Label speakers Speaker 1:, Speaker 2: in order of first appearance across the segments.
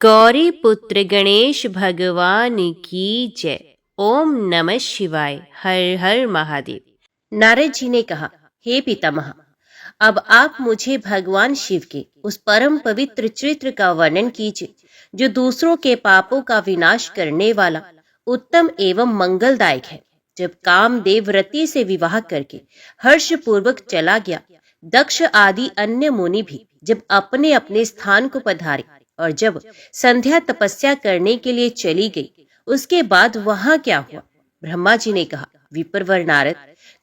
Speaker 1: गौरी पुत्र गणेश भगवान की जय। ओम नमः शिवाय। हर हर महादेव। नारद जी ने कहा, हे पितामह, अब आप मुझे भगवान शिव के उस परम पवित्र चरित्र का वर्णन कीजिए जो दूसरों के पापों का विनाश करने वाला उत्तम एवं मंगलदायक है। जब कामदेव रति से विवाह करके हर्ष पूर्वक चला गया, दक्ष आदि अन्य मुनि भी जब अपने अपने स्थान को पधारे और जब संध्या तपस्या करने के लिए चली गई, उसके बाद वहां क्या हुआ? ब्रह्मा जी ने कहा, विप्रवर नारद,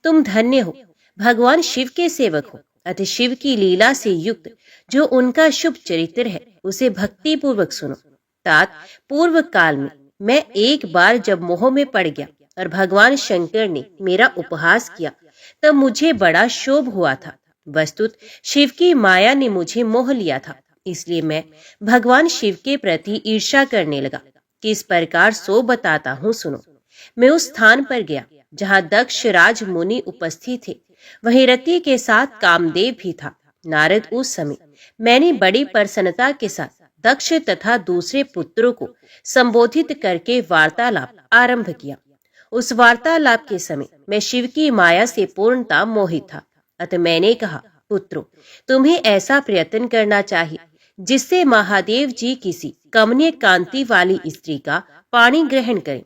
Speaker 1: तुम धन्य हो, भगवान शिव के सेवक हो, अतः शिव की लीला से युक्त जो उनका शुभ चरित्र है उसे भक्ति पूर्वक सुनो। तात पूर्व काल में मैं एक बार जब मोह में पड़ गया और भगवान शंकर ने मेरा उपहास किया, तब मुझे बड़ा शोभ हुआ था। वस्तुत शिव की माया ने मुझे मोह लिया था, इसलिए मैं भगवान शिव के प्रति ईर्ष्या करने लगा। किस प्रकार सो बताता हूँ, सुनो। मैं उस स्थान पर गया जहाँ दक्ष राज मुनि उपस्थित थे, वहीं रति के साथ कामदेव भी था। नारद, उस समय मैंने बड़ी प्रसन्नता के साथ दक्ष तथा दूसरे पुत्रों को संबोधित करके वार्तालाप आरंभ किया। उस वार्तालाप के समय मैं शिव की माया से पूर्णता मोहित था। अतः मैंने कहा, पुत्रों, तुम्हें ऐसा प्रयत्न करना चाहिए जिससे महादेव जी किसी कमनीय कांति वाली स्त्री का पाणी ग्रहण करें।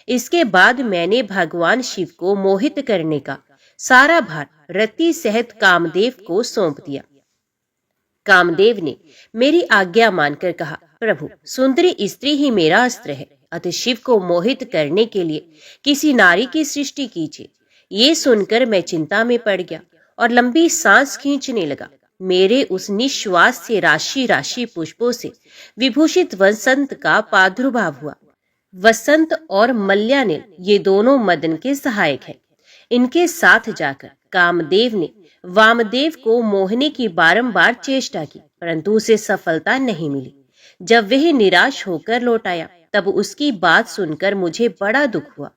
Speaker 1: इसके बाद मैंने भगवान शिव को मोहित करने का सारा भार रति सहित कामदेव को सौंप दिया। कामदेव ने मेरी आज्ञा मानकर कहा, प्रभु, सुंदरी स्त्री ही मेरा अस्त्र है, अतः शिव को मोहित करने के लिए किसी नारी की सृष्टि कीजिए। ये सुनकर मैं चिंता में पड़ गया और लंबी सांस खींचने लगा। मेरे उस निश्वास से राशि राशि पुष्पों से विभूषित वसंत का प्रादुर्भाव हुआ। वसंत और मल्यानिल ये दोनों मदन के सहायक हैं। इनके साथ जाकर कामदेव ने वामदेव को मोहने की बारंबार चेष्टा की, परंतु उसे सफलता नहीं मिली। जब वह निराश होकर लौट आया, तब उसकी बात सुनकर मुझे बड़ा दुख हुआ।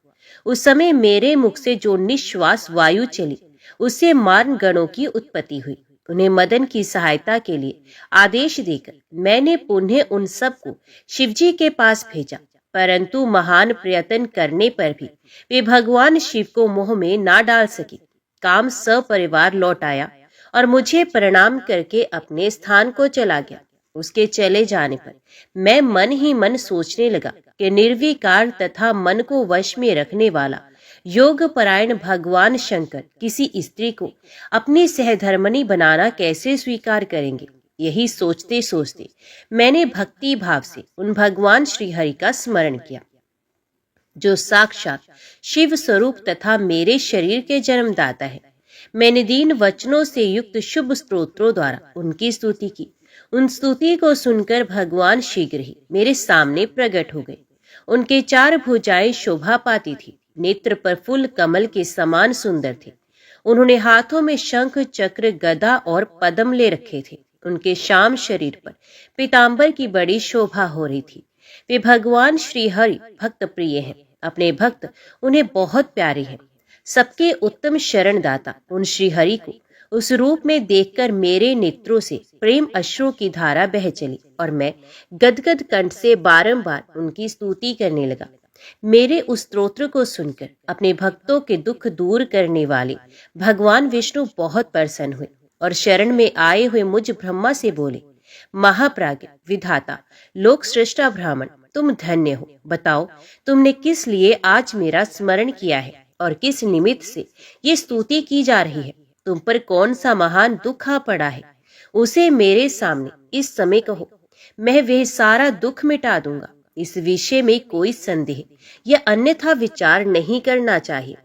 Speaker 1: उस समय मेरे मुख से जो निश्वास वायु चली, उससे मार्न गणों की उत्पत्ति हुई। उन्हें मदन की सहायता के लिए आदेश देकर मैंने पुनः उन सबको शिवजी के पास भेजा, परंतु महान प्रयत्न करने पर भी वे भगवान शिव को मोह में ना डाल सके। काम सपरिवार लौट आया और मुझे प्रणाम करके अपने स्थान को चला गया। उसके चले जाने पर मैं मन ही मन सोचने लगा कि निर्विकार तथा मन को वश में रखने वाला योग परायण भगवान शंकर किसी स्त्री को अपनी सहधर्मणी बनाना कैसे स्वीकार करेंगे। यही सोचते सोचते मैंने भक्ति भाव से उन भगवान श्री हरि का स्मरण किया जो साक्षात शिव स्वरूप तथा मेरे शरीर के जन्मदाता है। मैंने दीन वचनों से युक्त शुभ स्तोत्रों द्वारा उनकी स्तुति की। उन स्तुति को सुनकर भगवान शीघ्र ही मेरे सामने प्रकट हो गए। उनके चार भुजाएं शोभा पाती थी, नेत्र पर फूल कमल के समान सुंदर थे। उन्होंने हाथों में शंख चक्र गदा और पद्म ले रखे थे। उनके श्याम शरीर पर पीतांबर की बड़ी शोभा हो रही थी। वे भगवान श्री हरि भक्त प्रिय हैं। अपने भक्त उन्हें बहुत प्यारे हैं। सबके उत्तम शरणदाता उन श्री हरि को उस रूप में देखकर मेरे नेत्रों से प्रेम अश्रु की धारा बह चली और मैं गदगद कंठ से बारंबार उनकी स्तुति करने लगा। मेरे उस स्तोत्र को सुनकर अपने भक्तों के दुख दूर करने वाले भगवान विष्णु बहुत प्रसन्न हुए और शरण में आए हुए मुझ ब्रह्मा से बोले, महाप्राज्ञ विधाता लोक सृष्टा ब्राह्मण, तुम धन्य हो। बताओ, तुमने किस लिए आज मेरा स्मरण किया है और किस निमित्त से ये स्तुति की जा रही है? तुम पर कौन सा महान दुख आ पड़ा है? उसे मेरे सामने इस समय कहो, मैं वह सारा दुख मिटा दूंगा। इस विषय में कोई संदेह या अन्यथा विचार नहीं करना चाहिए।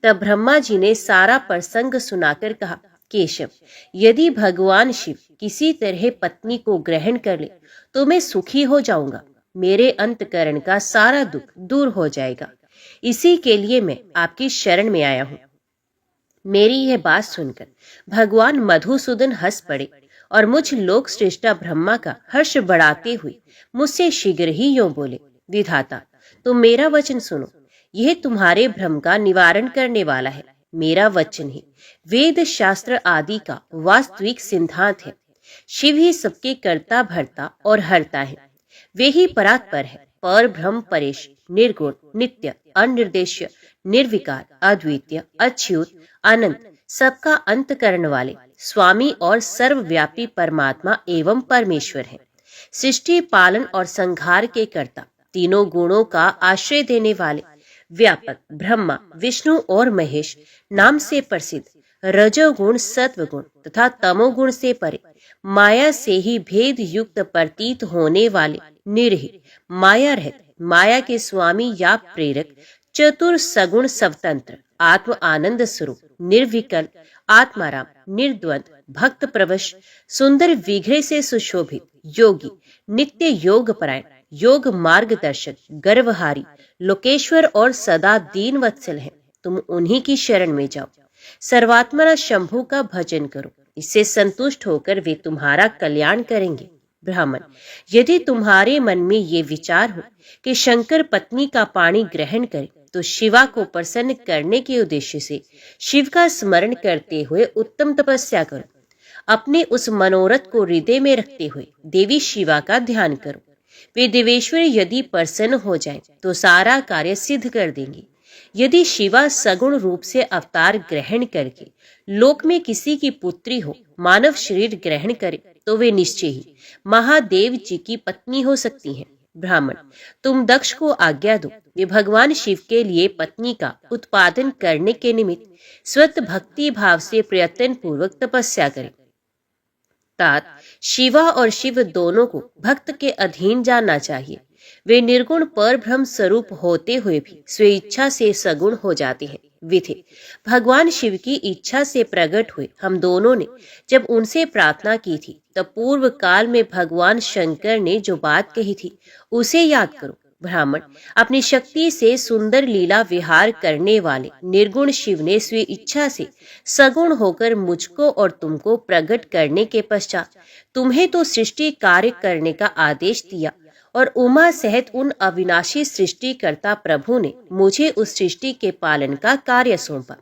Speaker 1: तब ब्रह्मा जी ने सारा प्रसंग सुनाकर कहा, केशव, यदि भगवान शिव किसी तरह पत्नी को ग्रहण कर ले तो मैं सुखी हो जाऊंगा। मेरे अंतकरण का सारा दुख दूर हो जाएगा। इसी के लिए मैं आपकी शरण में आया हूँ। मेरी यह बात सुनकर भगवान मधुसूदन हंस पड़े और मुझ लोक श्रेष्ठा ब्रह्मा का हर्ष बढ़ाते हुए मुझसे शीघ्र ही यूं बोले, विधाता, तुम मेरा वचन सुनो। यह तुम्हारे भ्रम का निवारण करने वाला है। मेरा वचन ही वेद शास्त्र आदि का वास्तविक सिद्धांत है। शिव ही सबके कर्ता भरता और हरता है। वे ही परात्पर है, पर ब्रह्म परेश, निर्गुण, नित्य, अनिर्देश्य, निर्विकार, अद्वितीय, अच्युत, अनंत, सबका अंत करने वाले स्वामी और सर्वव्यापी परमात्मा एवं परमेश्वर हैं। सृष्टि, पालन और संहार के कर्ता, तीनों गुणों का आश्रय देने वाले, व्यापक, ब्रह्मा, विष्णु और महेश नाम से प्रसिद्ध, रजोगुण, सत्वगुण तथा तमोगुण से परे, माया से ही भेद युक्त प्रतीत होने वाले, निरही, माया रहित, माया के स्वामी या प्रेरक, चतुर, सगुण, स्वतंत्र, आत्म आनंद स्वरूप, निर्विकल्प, आत्माराम, निर्द्वंद, भक्त प्रवश, सुंदर विग्रह से सुशोभित, योगी, नित्य योग परायण, योग मार्गदर्शक, गर्वहारी, लोकेश्वर और सदा दीन वत्सल है। तुम उन्हीं की शरण में जाओ। सर्वात्मना शंभु का भजन करो, इससे संतुष्ट होकर वे तुम्हारा कल्याण करेंगे। ब्राह्मण, यदि तुम्हारे मन में ये विचार हो कि शंकर पत्नी का पानी ग्रहण करे, तो शिवा को प्रसन्न करने के उद्देश्य से शिव का स्मरण करते हुए उत्तम तपस्या करो। अपने उस मनोरथ को हृदय में रखते हुए देवी शिवा का ध्यान करो। वे देवेश्वर यदि प्रसन्न हो जाए तो सारा कार्य सिद्ध कर देंगे। यदि शिवा सगुण रूप से अवतार ग्रहण करके लोक में किसी की पुत्री हो, मानव शरीर ग्रहण करे, तो वे निश्चय ही महादेव जी की पत्नी हो सकती हैं। ब्राह्मण, तुम दक्ष को आज्ञा दो, वे भगवान शिव के लिए पत्नी का उत्पादन करने के निमित्त स्वत भक्ति भाव से प्रयत्न पूर्वक तपस्या करें। तात, शिवा और शिव दोनों को भक्त के अधीन जानना चाहिए। वे निर्गुण पर ब्रह्म स्वरूप होते हुए भी स्वेच्छा से सगुण हो जाते हैं। विधि, भगवान शिव की इच्छा से प्रकट हुए हम दोनों ने जब उनसे प्रार्थना की थी, तब पूर्व काल में भगवान शंकर ने जो बात कही थी उसे याद करो। ब्राह्मण, अपनी शक्ति से सुंदर लीला विहार करने वाले निर्गुण शिव ने स्वे इच्छा से सगुण होकर मुझको और तुमको प्रकट करने के पश्चात तुम्हें तो सृष्टि कार्य करने का आदेश दिया, और उमा सहित उन अविनाशी सृष्टिकर्ता प्रभु ने मुझे उस सृष्टि के पालन का कार्य सौंपा।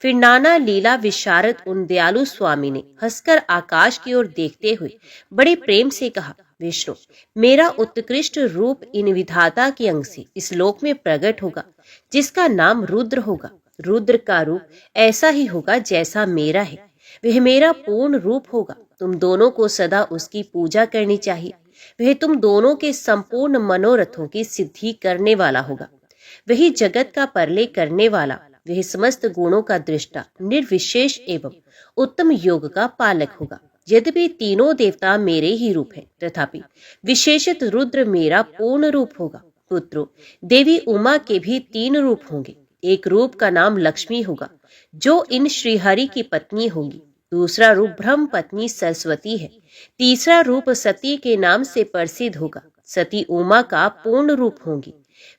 Speaker 1: फिर नाना लीला विशारद उन दयालु स्वामी ने हंसकर आकाश की ओर देखते हुए बड़े प्रेम से कहा, विष्णु, मेरा उत्कृष्ट रूप इन विधाता के अंग से इस लोक में प्रकट होगा, जिसका नाम रुद्र होगा। रुद्र का रूप ऐसा ही होगा जैसा मेरा है, वह मेरा पूर्ण रूप होगा। तुम दोनों को सदा उसकी पूजा करनी चाहिए। वह तुम दोनों के संपूर्ण मनोरथों की सिद्धि करने वाला होगा। वही जगत का परलय करने वाला, वह समस्त गुणों का दृष्टा, निर्विशेष एवं उत्तम योग का पालक होगा। यद्यपि तीनों देवता मेरे ही रूप हैं, तथापि विशेषत रुद्र मेरा पूर्ण रूप होगा। पुत्रों, देवी उमा के भी 3 रूप होंगे। एक रूप का नाम लक्ष्मी होगा, जो इन श्रीहरि की पत्नी होगी। दूसरा रूप ब्रह्म पत्नी सरस्वती है। तीसरा रूप सती के नाम से प्रसिद्ध होगा। सती उमा का पूर्ण रूप होंगी,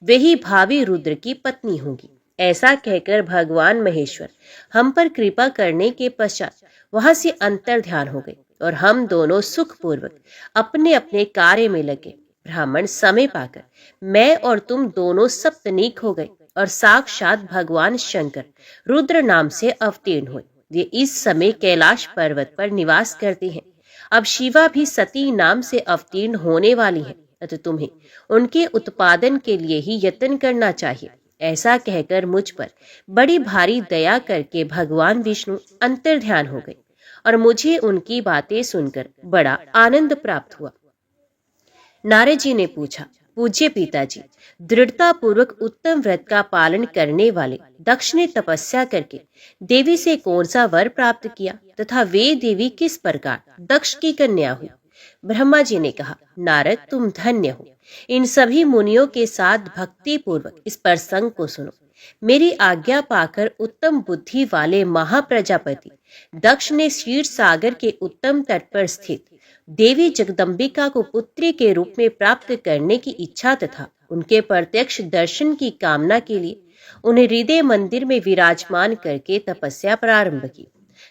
Speaker 1: वही भावी रुद्र की पत्नी होगी। ऐसा कहकर भगवान महेश्वर हम पर कृपा करने के पश्चात वहां से अंतर ध्यान हो गए और हम दोनों सुखपूर्वक अपने अपने कार्य में लगे। ब्राह्मण, समय पाकर मैं और तुम दोनों सप्तनीक हो गए और साक्षात भगवान शंकर रुद्र नाम से अवतीर्ण हुए। वे इस समय कैलाश पर्वत पर निवास करते हैं। अब शिवा भी सती नाम से अवतीर्ण होने वाली है, अतः तुम्हें उनके उत्पादन के लिए ही यत्न करना चाहिए। ऐसा कहकर मुझ पर बड़ी भारी दया करके भगवान विष्णु अंतर ध्यान हो गए और मुझे उनकी बातें सुनकर बड़ा आनंद प्राप्त हुआ। नारद जी ने पूछा, पूज्य पिताजी, दृढ़ता पूर्वक उत्तम व्रत का पालन करने वाले दक्ष ने तपस्या करके देवी से कौन सा वर प्राप्त किया तथा वे देवी किस प्रकार दक्ष की कन्या हुई? ब्रह्मा जी ने कहा, नारद, तुम धन्य हो। इन सभी मुनियों के साथ भक्ति पूर्वक इस प्रसंग को सुनो। मेरी आज्ञा पाकर उत्तम बुद्धि वाले महाप्रजापति दक्ष ने क्षीर सागर के उत्तम तट पर स्थित देवी जगदम्बिका को पुत्री के रूप में प्राप्त करने की इच्छा तथा उनके प्रत्यक्ष दर्शन की कामना के लिए उन्हें हृदय मंदिर में विराजमान करके तपस्या प्रारंभ की।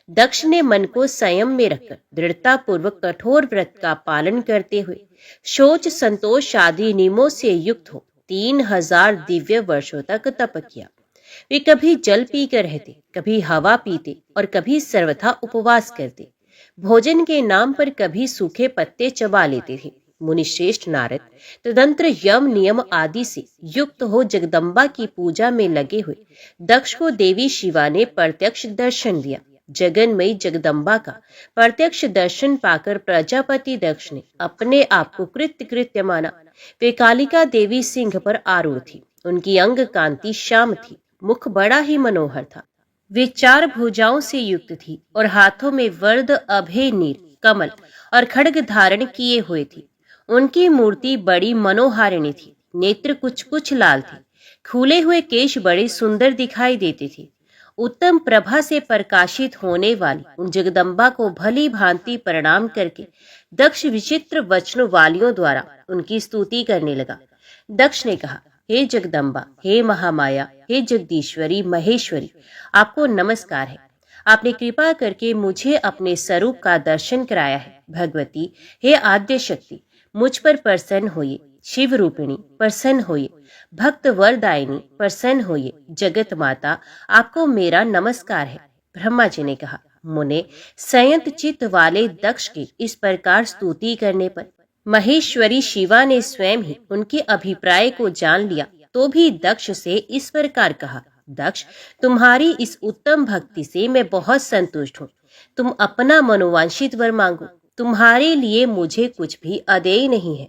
Speaker 1: दक्ष ने मन को संयम में रखकर दृढ़ता पूर्वक कठोर व्रत का पालन करते हुए शौच, संतोष आदि नियमों से युक्त हो 3000 दिव्य वर्षों तक तप किया। वे कभी जल पीकर रहते, कभी हवा पीते और कभी सर्वथा उपवास करते। भोजन के नाम पर कभी सूखे पत्ते चबा लेते थे, मुनिश्रेष्ठ नारद तदंत्र यम नियम आदि से युक्त हो जगदम्बा की पूजा में लगे हुए दक्ष को देवी शिवा ने प्रत्यक्ष दर्शन दिया। जगन्मयी जगदम्बा का प्रत्यक्ष दर्शन पाकर प्रजापति दक्ष ने अपने आप को कृत्य माना। वे कालिका देवी सिंह पर आरूढ़ थी। उनकी अंग कांति श्याम थी, मुख बड़ा ही मनोहर था। वे 4 भुजाओं से युक्त थी और हाथों में वरद, अभय, नीर, कमल और खड्ग धारण किए हुए थी। उनकी मूर्ति बड़ी मनोहारिणी थी। नेत्र कुछ कुछ लाल थे। खुले हुए केश बड़े सुंदर दिखाई देते थे। उत्तम प्रभा से प्रकाशित होने वाली उन जगदम्बा को भली भांति प्रणाम करके दक्ष विचित्र वचनों वालियों द्वारा उनकी स्तुति करने लगा। दक्ष ने कहा, हे जगदम्बा, हे महामाया, हे जगदीश्वरी महेश्वरी, आपको नमस्कार है। आपने कृपा करके मुझे अपने स्वरूप का दर्शन कराया है। भगवती, हे आद्य शक्ति, मुझ पर प्रसन्न होइए। शिव रूपिणी, प्रसन्न होइए। भक्त वरदायिनी, प्रसन्न होइए। जगत माता, आपको मेरा नमस्कार है। ब्रह्मा जी ने कहा, मुने, संयत चित्त वाले दक्ष की इस प्रकार स्तुति करने पर महेश्वरी शिवा ने स्वयं ही उनके अभिप्राय को जान लिया तो भी दक्ष से इस प्रकार कहा, दक्ष, तुम्हारी इस उत्तम भक्ति से मैं बहुत संतुष्ट हूँ। तुम अपना मनोवांछित वर मांगो, तुम्हारे लिए मुझे कुछ भी अदेय नहीं है।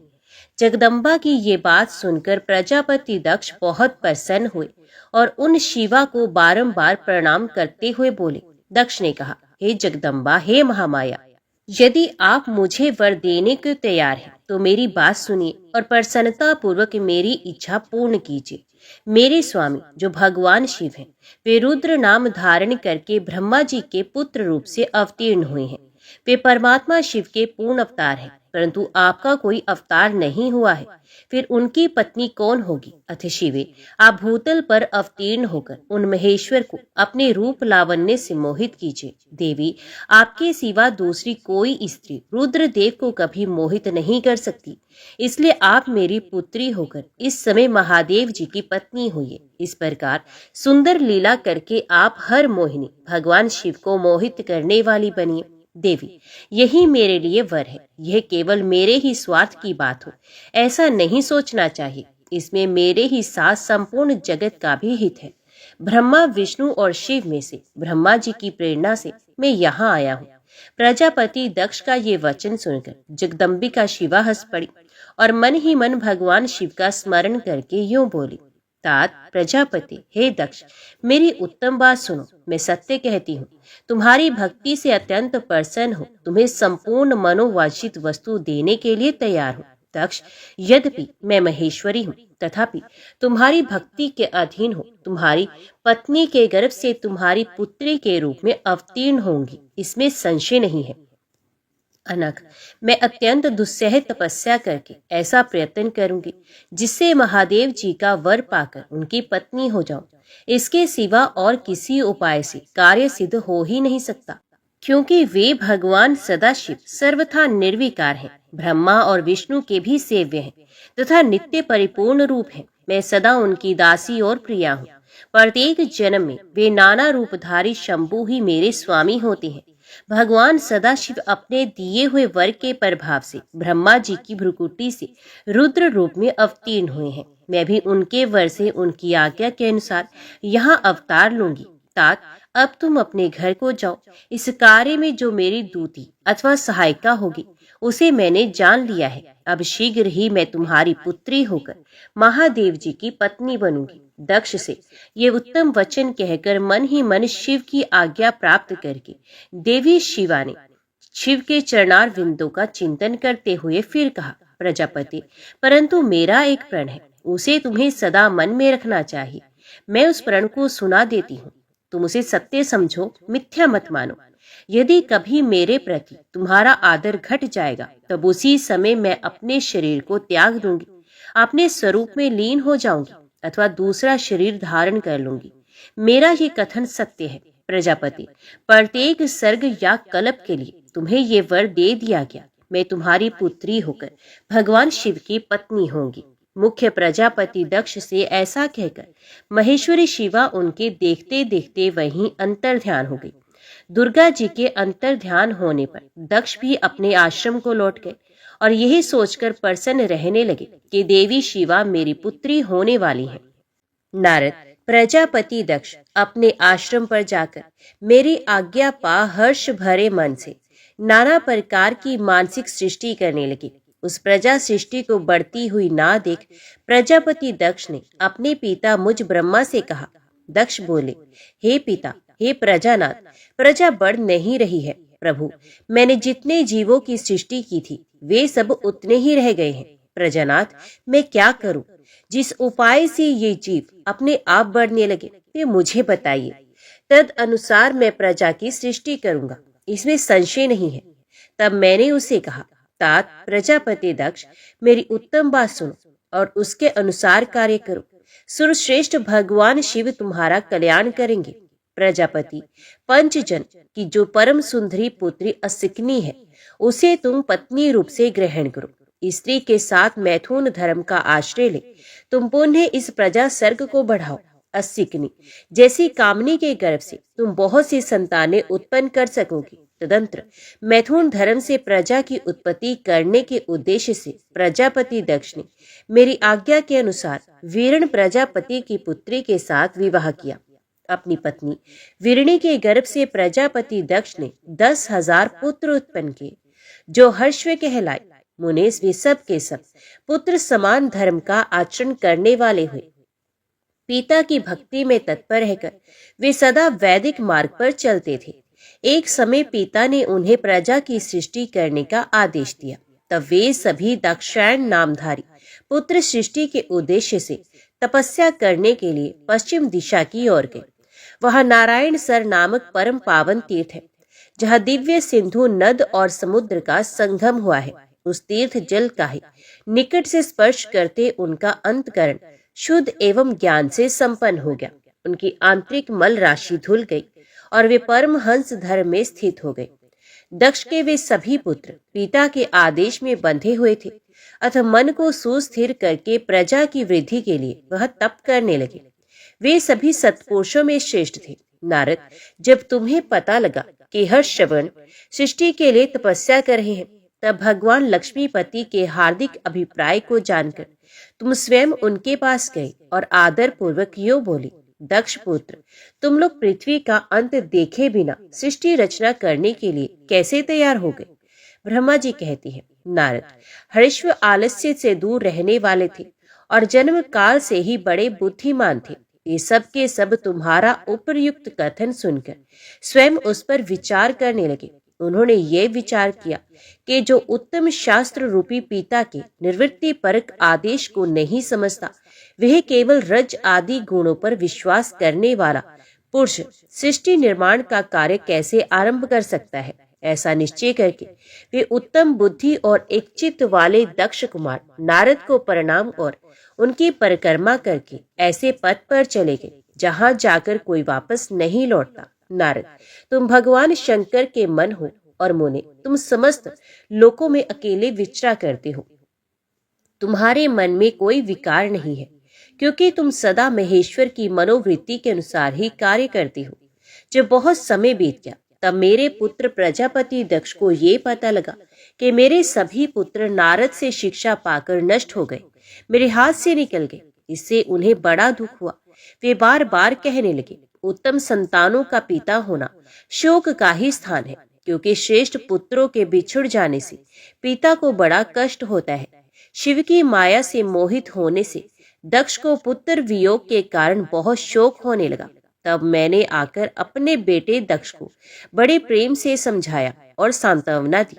Speaker 1: जगदम्बा की ये बात सुनकर प्रजापति दक्ष बहुत प्रसन्न हुए और उन शिवा को बारंबार प्रणाम करते हुए बोले। दक्ष ने कहा, हे जगदम्बा, हे महामाया, यदि आप मुझे वर देने को तैयार हैं तो मेरी बात सुनिए और प्रसन्नता पूर्वक मेरी इच्छा पूर्ण कीजिए। मेरे स्वामी जो भगवान शिव हैं, वे रुद्र नाम धारण करके ब्रह्मा जी के पुत्र रूप से अवतीर्ण हुए हैं। वे परमात्मा शिव के पूर्ण अवतार हैं, परंतु आपका कोई अवतार नहीं हुआ है। फिर उनकी पत्नी कौन होगी? अथ शिवे, आप भूतल पर अवतीर्ण होकर उन महेश्वर को अपने रूप लावण्य से मोहित कीजिए। देवी, आपके सिवा दूसरी कोई स्त्री रुद्रदेव को कभी मोहित नहीं कर सकती, इसलिए आप मेरी पुत्री होकर इस समय महादेव जी की पत्नी हुई। इस प्रकार सुंदर लीला करके आप हर मोहिनी भगवान शिव को मोहित करने वाली बनिए। देवी, यही मेरे लिए वर है। यह केवल मेरे ही स्वार्थ की बात हो, ऐसा नहीं सोचना चाहिए। इसमें मेरे ही साथ संपूर्ण जगत का भी हित है। ब्रह्मा, विष्णु और शिव में से ब्रह्मा जी की प्रेरणा से मैं यहाँ आया हूँ। प्रजापति दक्ष का ये वचन सुनकर जगदम्बिका शिवा हंस पड़ी और मन ही मन भगवान शिव का स्मरण करके यूं बोली, तात प्रजापति, हे दक्ष, मेरी उत्तम बात सुनो। मैं सत्य कहती हूँ, तुम्हारी भक्ति से अत्यंत प्रसन्न हो, तुम्हें संपूर्ण मनोवांछित वस्तु देने के लिए तैयार हूँ। दक्ष, यद्यपि मैं महेश्वरी हूँ, तथापि तुम्हारी भक्ति के अधीन हो, तुम्हारी पत्नी के गर्भ से तुम्हारी पुत्री के रूप में अवतीर्ण होंगी, इसमें संशय नहीं है। अनघ, मैं अत्यंत दुस्सह तपस्या करके ऐसा प्रयत्न करूंगी जिससे महादेव जी का वर पाकर उनकी पत्नी हो जाऊं। इसके सिवा और किसी उपाय से कार्य सिद्ध हो ही नहीं सकता, क्योंकि वे भगवान सदाशिव सर्वथा निर्विकार हैं, ब्रह्मा और विष्णु के भी सेव्य हैं तथा नित्य परिपूर्ण रूप हैं। मैं सदा उनकी दासी और प्रिया हूँ। प्रत्येक जन्म में वे नाना रूपधारी शंभु ही मेरे स्वामी होते हैं। भगवान सदाशिव अपने दिए हुए वर के प्रभाव से ब्रह्मा जी की भ्रुकुटी से रुद्र रूप में अवतीर्ण हुए हैं। मैं भी उनके वर से उनकी आज्ञा के अनुसार यहाँ अवतार लूंगी। तात, अब तुम अपने घर को जाओ। इस कार्य में जो मेरी दूती अथवा सहायिका होगी उसे मैंने जान लिया है। अब शीघ्र ही मैं तुम्हारी पुत्री होकर महादेव जी की पत्नी बनूंगी। दक्ष से ये उत्तम वचन कहकर मन ही मन शिव की आज्ञा प्राप्त करके देवी शिवा ने शिव के चरणार विंदों का चिंतन करते हुए फिर कहा, प्रजापति, परंतु मेरा एक प्रण है, उसे तुम्हें सदा मन में रखना चाहिए। मैं उस प्रण को सुना देती हूँ, तुम उसे सत्य समझो, मिथ्या मत मानो। यदि कभी मेरे प्रति तुम्हारा आदर घट जाएगा तब उसी समय मैं अपने शरीर को त्याग दूंगी, अपने स्वरूप में लीन हो जाऊंगी अथवा दूसरा शरीर धारण कर लूंगी। मेरा ये कथन सत्य है। प्रजापति, प्रत्येक सर्ग या कल्प के लिए तुम्हें ये वर दे दिया गया। मैं तुम्हारी पुत्री होकर भगवान शिव की पत्नी होंगी। मुख्य प्रजापति दक्ष से ऐसा कहकर महेश्वरी शिवा उनके देखते देखते वहीं अंतर ध्यान हो गई। दुर्गा जी के अंतर ध्यान होने पर दक्ष भी अपने आश्रम को लौट गए और यही सोचकर प्रसन्न रहने लगे कि देवी शिवा मेरी पुत्री होने वाली है। नारद, प्रजापति दक्ष अपने आश्रम पर जाकर मेरी आज्ञा पा हर्ष भरे मन से नाना प्रकार की मानसिक सृष्टि करने लगे। उस प्रजा सृष्टि को बढ़ती हुई ना देख प्रजापति दक्ष ने अपने पिता मुझ ब्रह्मा से कहा। दक्ष बोले, हे पिता, हे प्रजानाथ, प्रजा बढ़ नहीं रही है प्रभु। मैंने जितने जीवों की सृष्टि की थी वे सब उतने ही रह गए हैं। प्रजानाथ, मैं क्या करूं? जिस उपाय से ये जीव अपने आप बढ़ने लगे वे मुझे बताइए, तद अनुसार मैं प्रजा की सृष्टि करूंगा, इसमें संशय नहीं है। तब मैंने उसे कहा, तात प्रजापति दक्ष, मेरी उत्तम बात सुनो और उसके अनुसार कार्य करो। सुरश्रेष्ठ भगवान शिव तुम्हारा कल्याण करेंगे। प्रजापति, पंचजन की जो परम सुंदरी पुत्री असिकनी है उसे तुम पत्नी रूप से ग्रहण करो। स्त्री के साथ मैथुन धर्म का आश्रय ले तुम पुनः इस प्रजा सर्ग को बढ़ाओ। असिकनी जैसी कामनी के गर्भ से तुम बहुत सी संतानें उत्पन्न कर सकोगी। तदंतर मैथुन धर्म से प्रजा की उत्पत्ति करने के उद्देश्य से प्रजापति दक्ष ने मेरी आज्ञा के अनुसार वीरण प्रजापति की पुत्री के साथ विवाह किया। अपनी पत्नी वीरणी के गर्भ से प्रजापति दक्ष ने 10,000 पुत्र उत्पन्न किए जो हर्षवे कहलाए। मुनेश वे सब के सब पुत्र समान धर्म का आचरण करने वाले हुए। पिता की भक्ति में तत्पर रहकर वे सदा वैदिक मार्ग पर चलते थे। एक समय पिता ने उन्हें प्रजा की सृष्टि करने का आदेश दिया। तब वे सभी दाक्षायण नामधारी पुत्र सृष्टि के उद्देश्य से तपस्या करने के लिए पश्चिम दिशा की ओर गए। वहां नारायण सर नामक परम पावन तीर्थ है, जहां दिव्य सिंधु नद और समुद्र का संगम हुआ है। उस तीर्थ जल का ही निकट से स्पर्श करते उनका अंतकरण शुद्ध एवं ज्ञान से संपन्न हो गया। उनकी आंतरिक मल राशि धुल गई और वे परमहंस धर्म में स्थित हो गए। दक्ष के वे सभी पुत्र पिता के आदेश में बंधे हुए थे, अतः मन को सुस्थिर करके प्रजा की वृद्धि के लिए वह तप करने लगे। वे सभी सत्पुरुषों में श्रेष्ठ थे। नारद, जब तुम्हें पता लगा कि हर्षवर्धन सृष्टि के लिए तपस्या कर रहे हैं, तब भगवान लक्ष्मीपति के हार्दिक अभिप्राय को जानकर तुम स्वयं उनके पास गए और आदर पूर्वक यो बोले, दक्ष पुत्र, तुम लोग पृथ्वी का अंत देखे बिना सृष्टि रचना करने के लिए कैसे तैयार हो गए? ब्रह्मा जी कहती हैं, नारद, हर्षव आलस्य से दूर रहने वाले थे और जन्म काल से ही बड़े बुद्धिमान थे। ये सब के सब तुम्हारा उपयुक्त कथन सुनकर स्वयं उस पर विचार करने लगे। उन्होंने ये विचार किया कि जो उत्तम शास्त्र रूपी पिता के निवृत्ति परक आदेश को नहीं समझता, वह केवल रज आदि गुणों पर विश्वास करने वाला पुरुष सृष्टि निर्माण का कार्य कैसे आरंभ कर सकता है। ऐसा निश्चय करके वे उत्तम बुद्धि और एक चित्त वाले दक्ष कुमार नारद को प्रणाम और उनकी परिक्रमा करके ऐसे पथ पर चले गए जहां जाकर कोई वापस नहीं लौटता। नारद, तुम भगवान शंकर के मन हो और मुने तुम समस्त लोकों में अकेले विचरा करते हो। तुम्हारे मन में कोई विकार नहीं है, क्योंकि तुम सदा महेश्वर की मनोवृत्ति के अनुसार ही कार्य करते हो। जब बहुत समय बीत गया तब मेरे पुत्र प्रजापति दक्ष को ये पता लगा कि मेरे सभी पुत्र नारद से शिक्षा पाकर नष्ट हो गए, मेरे हाथ से निकल गए। इससे उन्हें बड़ा दुख हुआ। वे बार बार कहने लगे, उत्तम संतानों का पिता होना शोक का ही स्थान है, क्योंकि श्रेष्ठ पुत्रों के बिछुड़ जाने से पिता को बड़ा कष्ट होता है। शिव की माया से मोहित होने से दक्ष को पुत्र वियोग के कारण बहुत शोक होने लगा। तब मैंने आकर अपने बेटे दक्ष को बड़े प्रेम से समझाया और सांत्वना दी।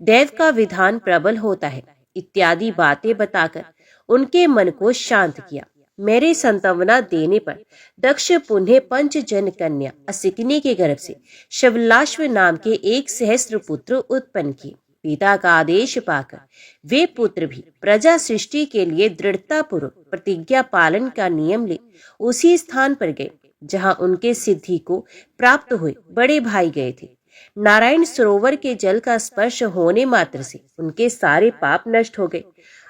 Speaker 1: देव का विधान प्रबल होता है इत्यादि बातें बताकर उनके मन को शांत किया। मेरे सांत्वना देने पर दक्ष पुनः पंचजन कन्या असिकनी के गर्भ से शवलाश्व नाम के 1,000 पुत्र उत्पन्न किए। पिता का आदेश पाकर वे पुत्र भी प्रजा सृष्टि के लिए दृढ़ता पूर्वक प्रतिज्ञा पालन का नियम ले उसी स्थान पर गए जहां उनके सिद्धि को प्राप्त हुए बड़े भाई गए थे। नारायण सरोवर के जल का स्पर्श होने मात्र से उनके सारे पाप नष्ट हो गए,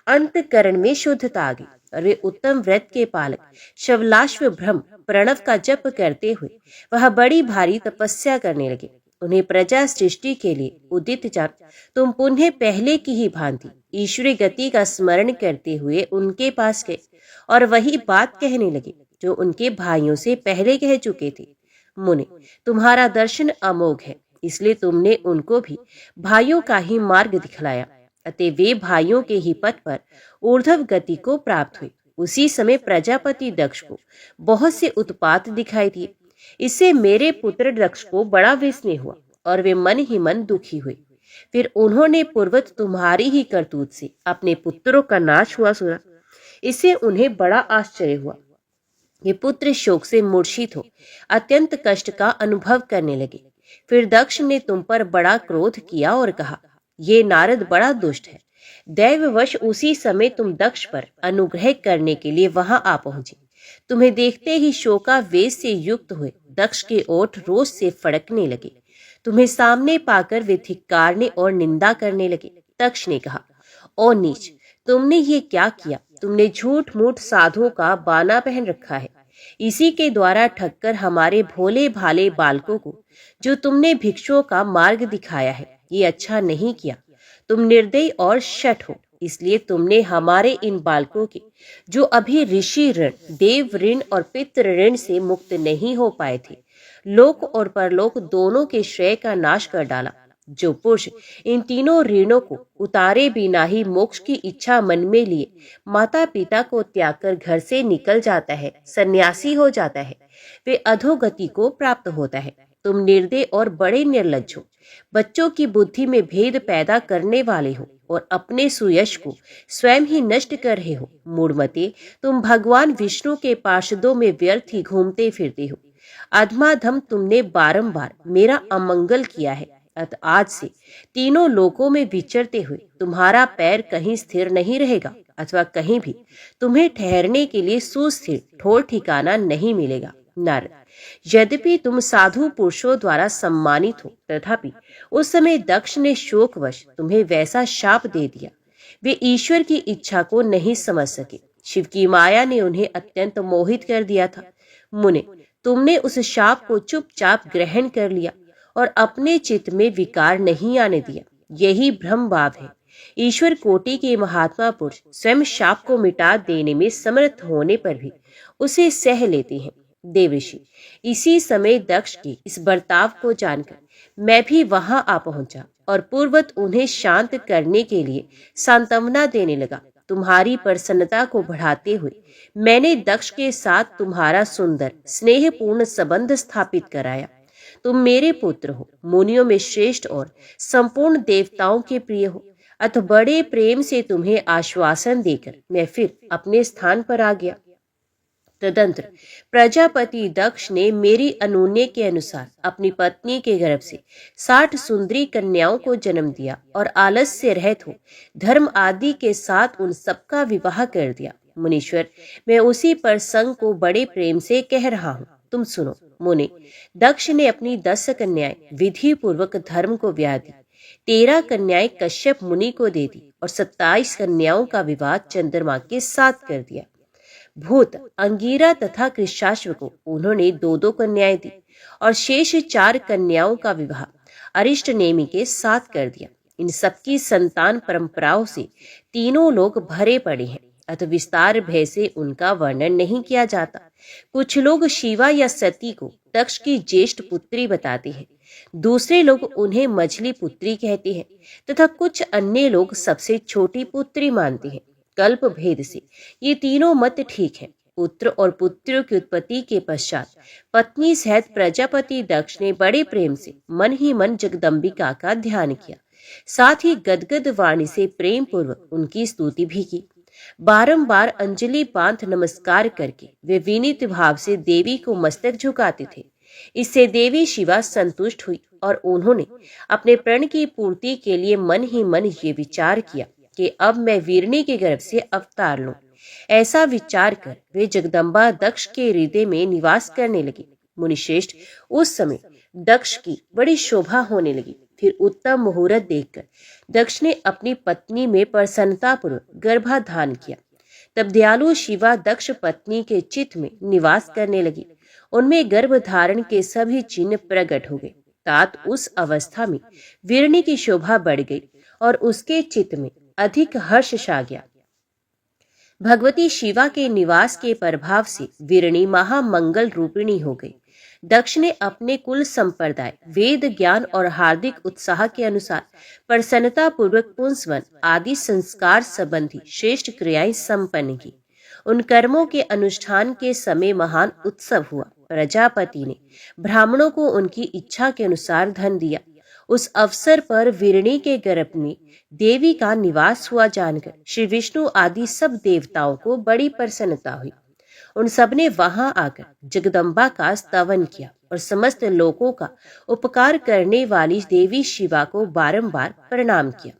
Speaker 1: अंतकरण में शुद्धता आ गई और वे उत्तम व्रत के पालक शवलाश्व ब्रह्म प्रणव का जप करते हुए वह बड़ी भारी तपस्या करने लगे। उन्हें प्रजा सृष्टि के लिए उदित जान तुम पुनः पहले की ही भांति ईश्वरी गति का स्मरण करते हुए उनके पास गए और वही बात कहने लगे जो उनके भाइयों से पहले कह चुके थे। मुने, तुम्हारा दर्शन अमोघ है, इसलिए तुमने उनको भी भाइयों का ही मार्ग दिखलाया, अतः वे भाइयों के ही पथ पर ऊर्ध्व गति को प्राप्त हुए। उसी समय प्रजापति दक्ष को बहुत से उत्पात दिखाई दिए। इससे मेरे पुत्र दक्ष को बड़ा विस्मय हुआ और वे मन ही मन दुखी हुए। फिर उन्होंने पूर्वत तुम्हारी ही करतूत से अपने पुत्रों का नाश हुआ सुना। इससे उन्हें बड़ा आश्चर्य हुआ। ये पुत्र शोक से मूर्छित हो अत्यंत कष्ट का अनुभव करने लगे। फिर दक्ष ने तुम पर बड़ा क्रोध किया और कहा, ये नारद बड़ा दुष्ट है। दैववश उसी समय तुम दक्ष पर अनुग्रह करने के लिए वहां आ पहुंचे। तुम्हें देखते ही शोकावेश से युक्त हुए दक्ष के ओठ रोष से फड़कने लगे। तुम्हें सामने पाकर वे धिक्कारने और निंदा करने लगे। दक्ष ने कहा, ओ नीच, तुमने ये क्या किया? तुमने झूठ मूठ साधुओं का बाना पहन रखा है। इसी के द्वारा ठगकर हमारे भोले भाले बालकों को जो तुमने भिक्षुओं का मार्ग दिखाया है, ये अच्छा नहीं किया। तुम निर्दयी और शठ हो, इसलिए तुमने हमारे इन बालकों के जो अभी ऋषि ऋण, देव ऋण और पितृ ऋण से मुक्त नहीं हो पाए थे, लोक और परलोक दोनों के श्रेय का नाश कर डाला। जो पुरुष इन तीनों ऋणों को उतारे बिना ही मोक्ष की इच्छा मन में लिए माता पिता को त्याग कर घर से निकल जाता है, सन्यासी हो जाता है, वे अधोगति को प्राप्त होता है। तुम निर्दय और बड़े निर्लज्ज हो, बच्चों की बुद्धि में भेद पैदा करने वाले हो और अपने सुयश को स्वयं ही नष्ट कर रहे हो। मूढ़मते, तुम भगवान विष्णु के पार्षदों में व्यर्थ ही घूमते फिरते हो। अधमाधम तुमने बारंबार मेरा अमंगल किया है, अतः आज से तीनों लोकों में विचरते हुए तुम्हारा पैर कहीं स्थिर नहीं रहेगा अथवा कहीं भी तुम्हें ठहरने के लिए सुस्थिर ठोर ठिकाना नहीं मिलेगा। नारद, यद्यपि तुम साधु पुरुषों द्वारा सम्मानित हो, तथापि उस समय दक्ष ने शोकवश तुम्हें वैसा शाप दे दिया। वे ईश्वर की इच्छा को नहीं समझ सके। शिव की माया ने उन्हें अत्यंत मोहित कर दिया था। मुने, तुमने उस शाप को चुपचाप ग्रहण कर लिया और अपने चित्त में विकार नहीं आने दिया। यही भ्रम भाव है। ईश्वर कोटि के महात्मा पुरुष स्वयं शाप को मिटा देने में समर्थ होने पर भी उसे सह लेते हैं। देवऋषि, इसी समय दक्ष के इस बर्ताव को जानकर मैं भी वहां आ पहुंचा और पूर्वत उन्हें शांत करने के लिए सांत्वना देने लगा। तुम्हारी प्रसन्नता को बढ़ाते हुए मैंने दक्ष के साथ तुम्हारा सुंदर स्नेहपूर्ण संबंध स्थापित कराया। तुम मेरे पुत्र हो, मुनियों में श्रेष्ठ और संपूर्ण देवताओं के प्रिय हो, अतः बड़े प्रेम से तुम्हें आश्वासन देकर मैं फिर अपने स्थान पर आ गया। तदंतर प्रजापति दक्ष ने मेरी अनुज्ञा के अनुसार अपनी पत्नी के गर्भ से 60 सुंदरी कन्याओं को जन्म दिया और आलस्य रहित हो धर्म आदि के साथ उन सबका विवाह कर दिया। मुनीश्वर, मैं उसी प्रसंग को बड़े प्रेम से कह रहा हूँ, तुम सुनो। मुने, दक्ष ने अपनी 10 कन्याएं विधि पूर्वक धर्म को ब्याह दी, 13 कन्याएं कश्यप मुनि को दे दी और 27 कन्याओं का विवाह चंद्रमा के साथ कर दिया। भूत, अंगीरा तथा कृशाश्व को उन्होंने 2-2 कन्याएं दी और शेष 4 कन्याओं का विवाह अरिष्ट नेमि के साथ कर दिया। इन सबकी संतान परंपराओं से तीनों लोग भरे पड़े हैं, अतः विस्तार भय से उनका वर्णन नहीं किया जाता। कुछ लोग शिवा या सती को दक्ष की ज्येष्ठ पुत्री बताते हैं, दूसरे लोग उन्हें मझली पुत्री कहते हैं तथा कुछ अन्य लोग सबसे छोटी पुत्री मानते हैं। कल्प भेद से ये तीनों मत ठीक है। पुत्र और पुत्रियों की उत्पत्ति के पश्चात पत्नी सहित प्रजापति दक्ष ने बड़े प्रेम से मन ही मन जगदम्बिका का ध्यान किया, साथ ही गदगद वाणी से प्रेम पूर्वक उनकी स्तुति भी की। बारंबार अंजलि बांध नमस्कार करके वे विनीत भाव से देवी को मस्तक झुकाते थे। इससे देवी शिवा संतुष्ट हुई और उन्होंने अपने प्रण की पूर्ति के लिए मन ही मन ये विचार किया कि अब मैं वीरनी के गर्भ से अवतार लूं। ऐसा विचार कर वे जगदम्बा दक्ष के हृदय में निवास करने लगी। मुनिश्रेष्ठ, उस समय दक्ष की बड़ी शोभा होने लगी। फिर उत्तम मुहूर्त देखकर दक्ष ने अपनी पत्नी में प्रसन्नतापूर्वक गर्भाधान किया। तब दयालु शिवा दक्ष पत्नी के चित्त में निवास करने लगी। उनमें गर्भधारण के सभी चिन्ह प्रकट हो गए। तात उस अवस्था में वीरणी की शोभा बढ़ गई और उसके चित्त में अधिक हर्ष छा गया। भगवती शिवा के निवास के प्रभाव से वीरणी महामंगल रूपिणी हो गई। दक्ष ने अपने कुल संप्रदाय, वेद ज्ञान और हार्दिक उत्साह के अनुसार प्रसन्नता पूर्वक पुंसवन आदि संस्कार संबंधी श्रेष्ठ क्रियाएं संपन्न की। उन कर्मों के अनुष्ठान के समय महान उत्सव हुआ। प्रजापति ने ब्राह्मणों को उनकी इच्छा के अनुसार धन दिया। उस अवसर पर वीरणी के गर्भ में देवी का निवास हुआ जानकर श्री विष्णु आदि सब देवताओं को बड़ी प्रसन्नता हुई। उन सब ने वहां आकर जगदम्बा का स्तवन किया और समस्त लोगों का उपकार करने वाली देवी शिवा को बारंबार प्रणाम किया।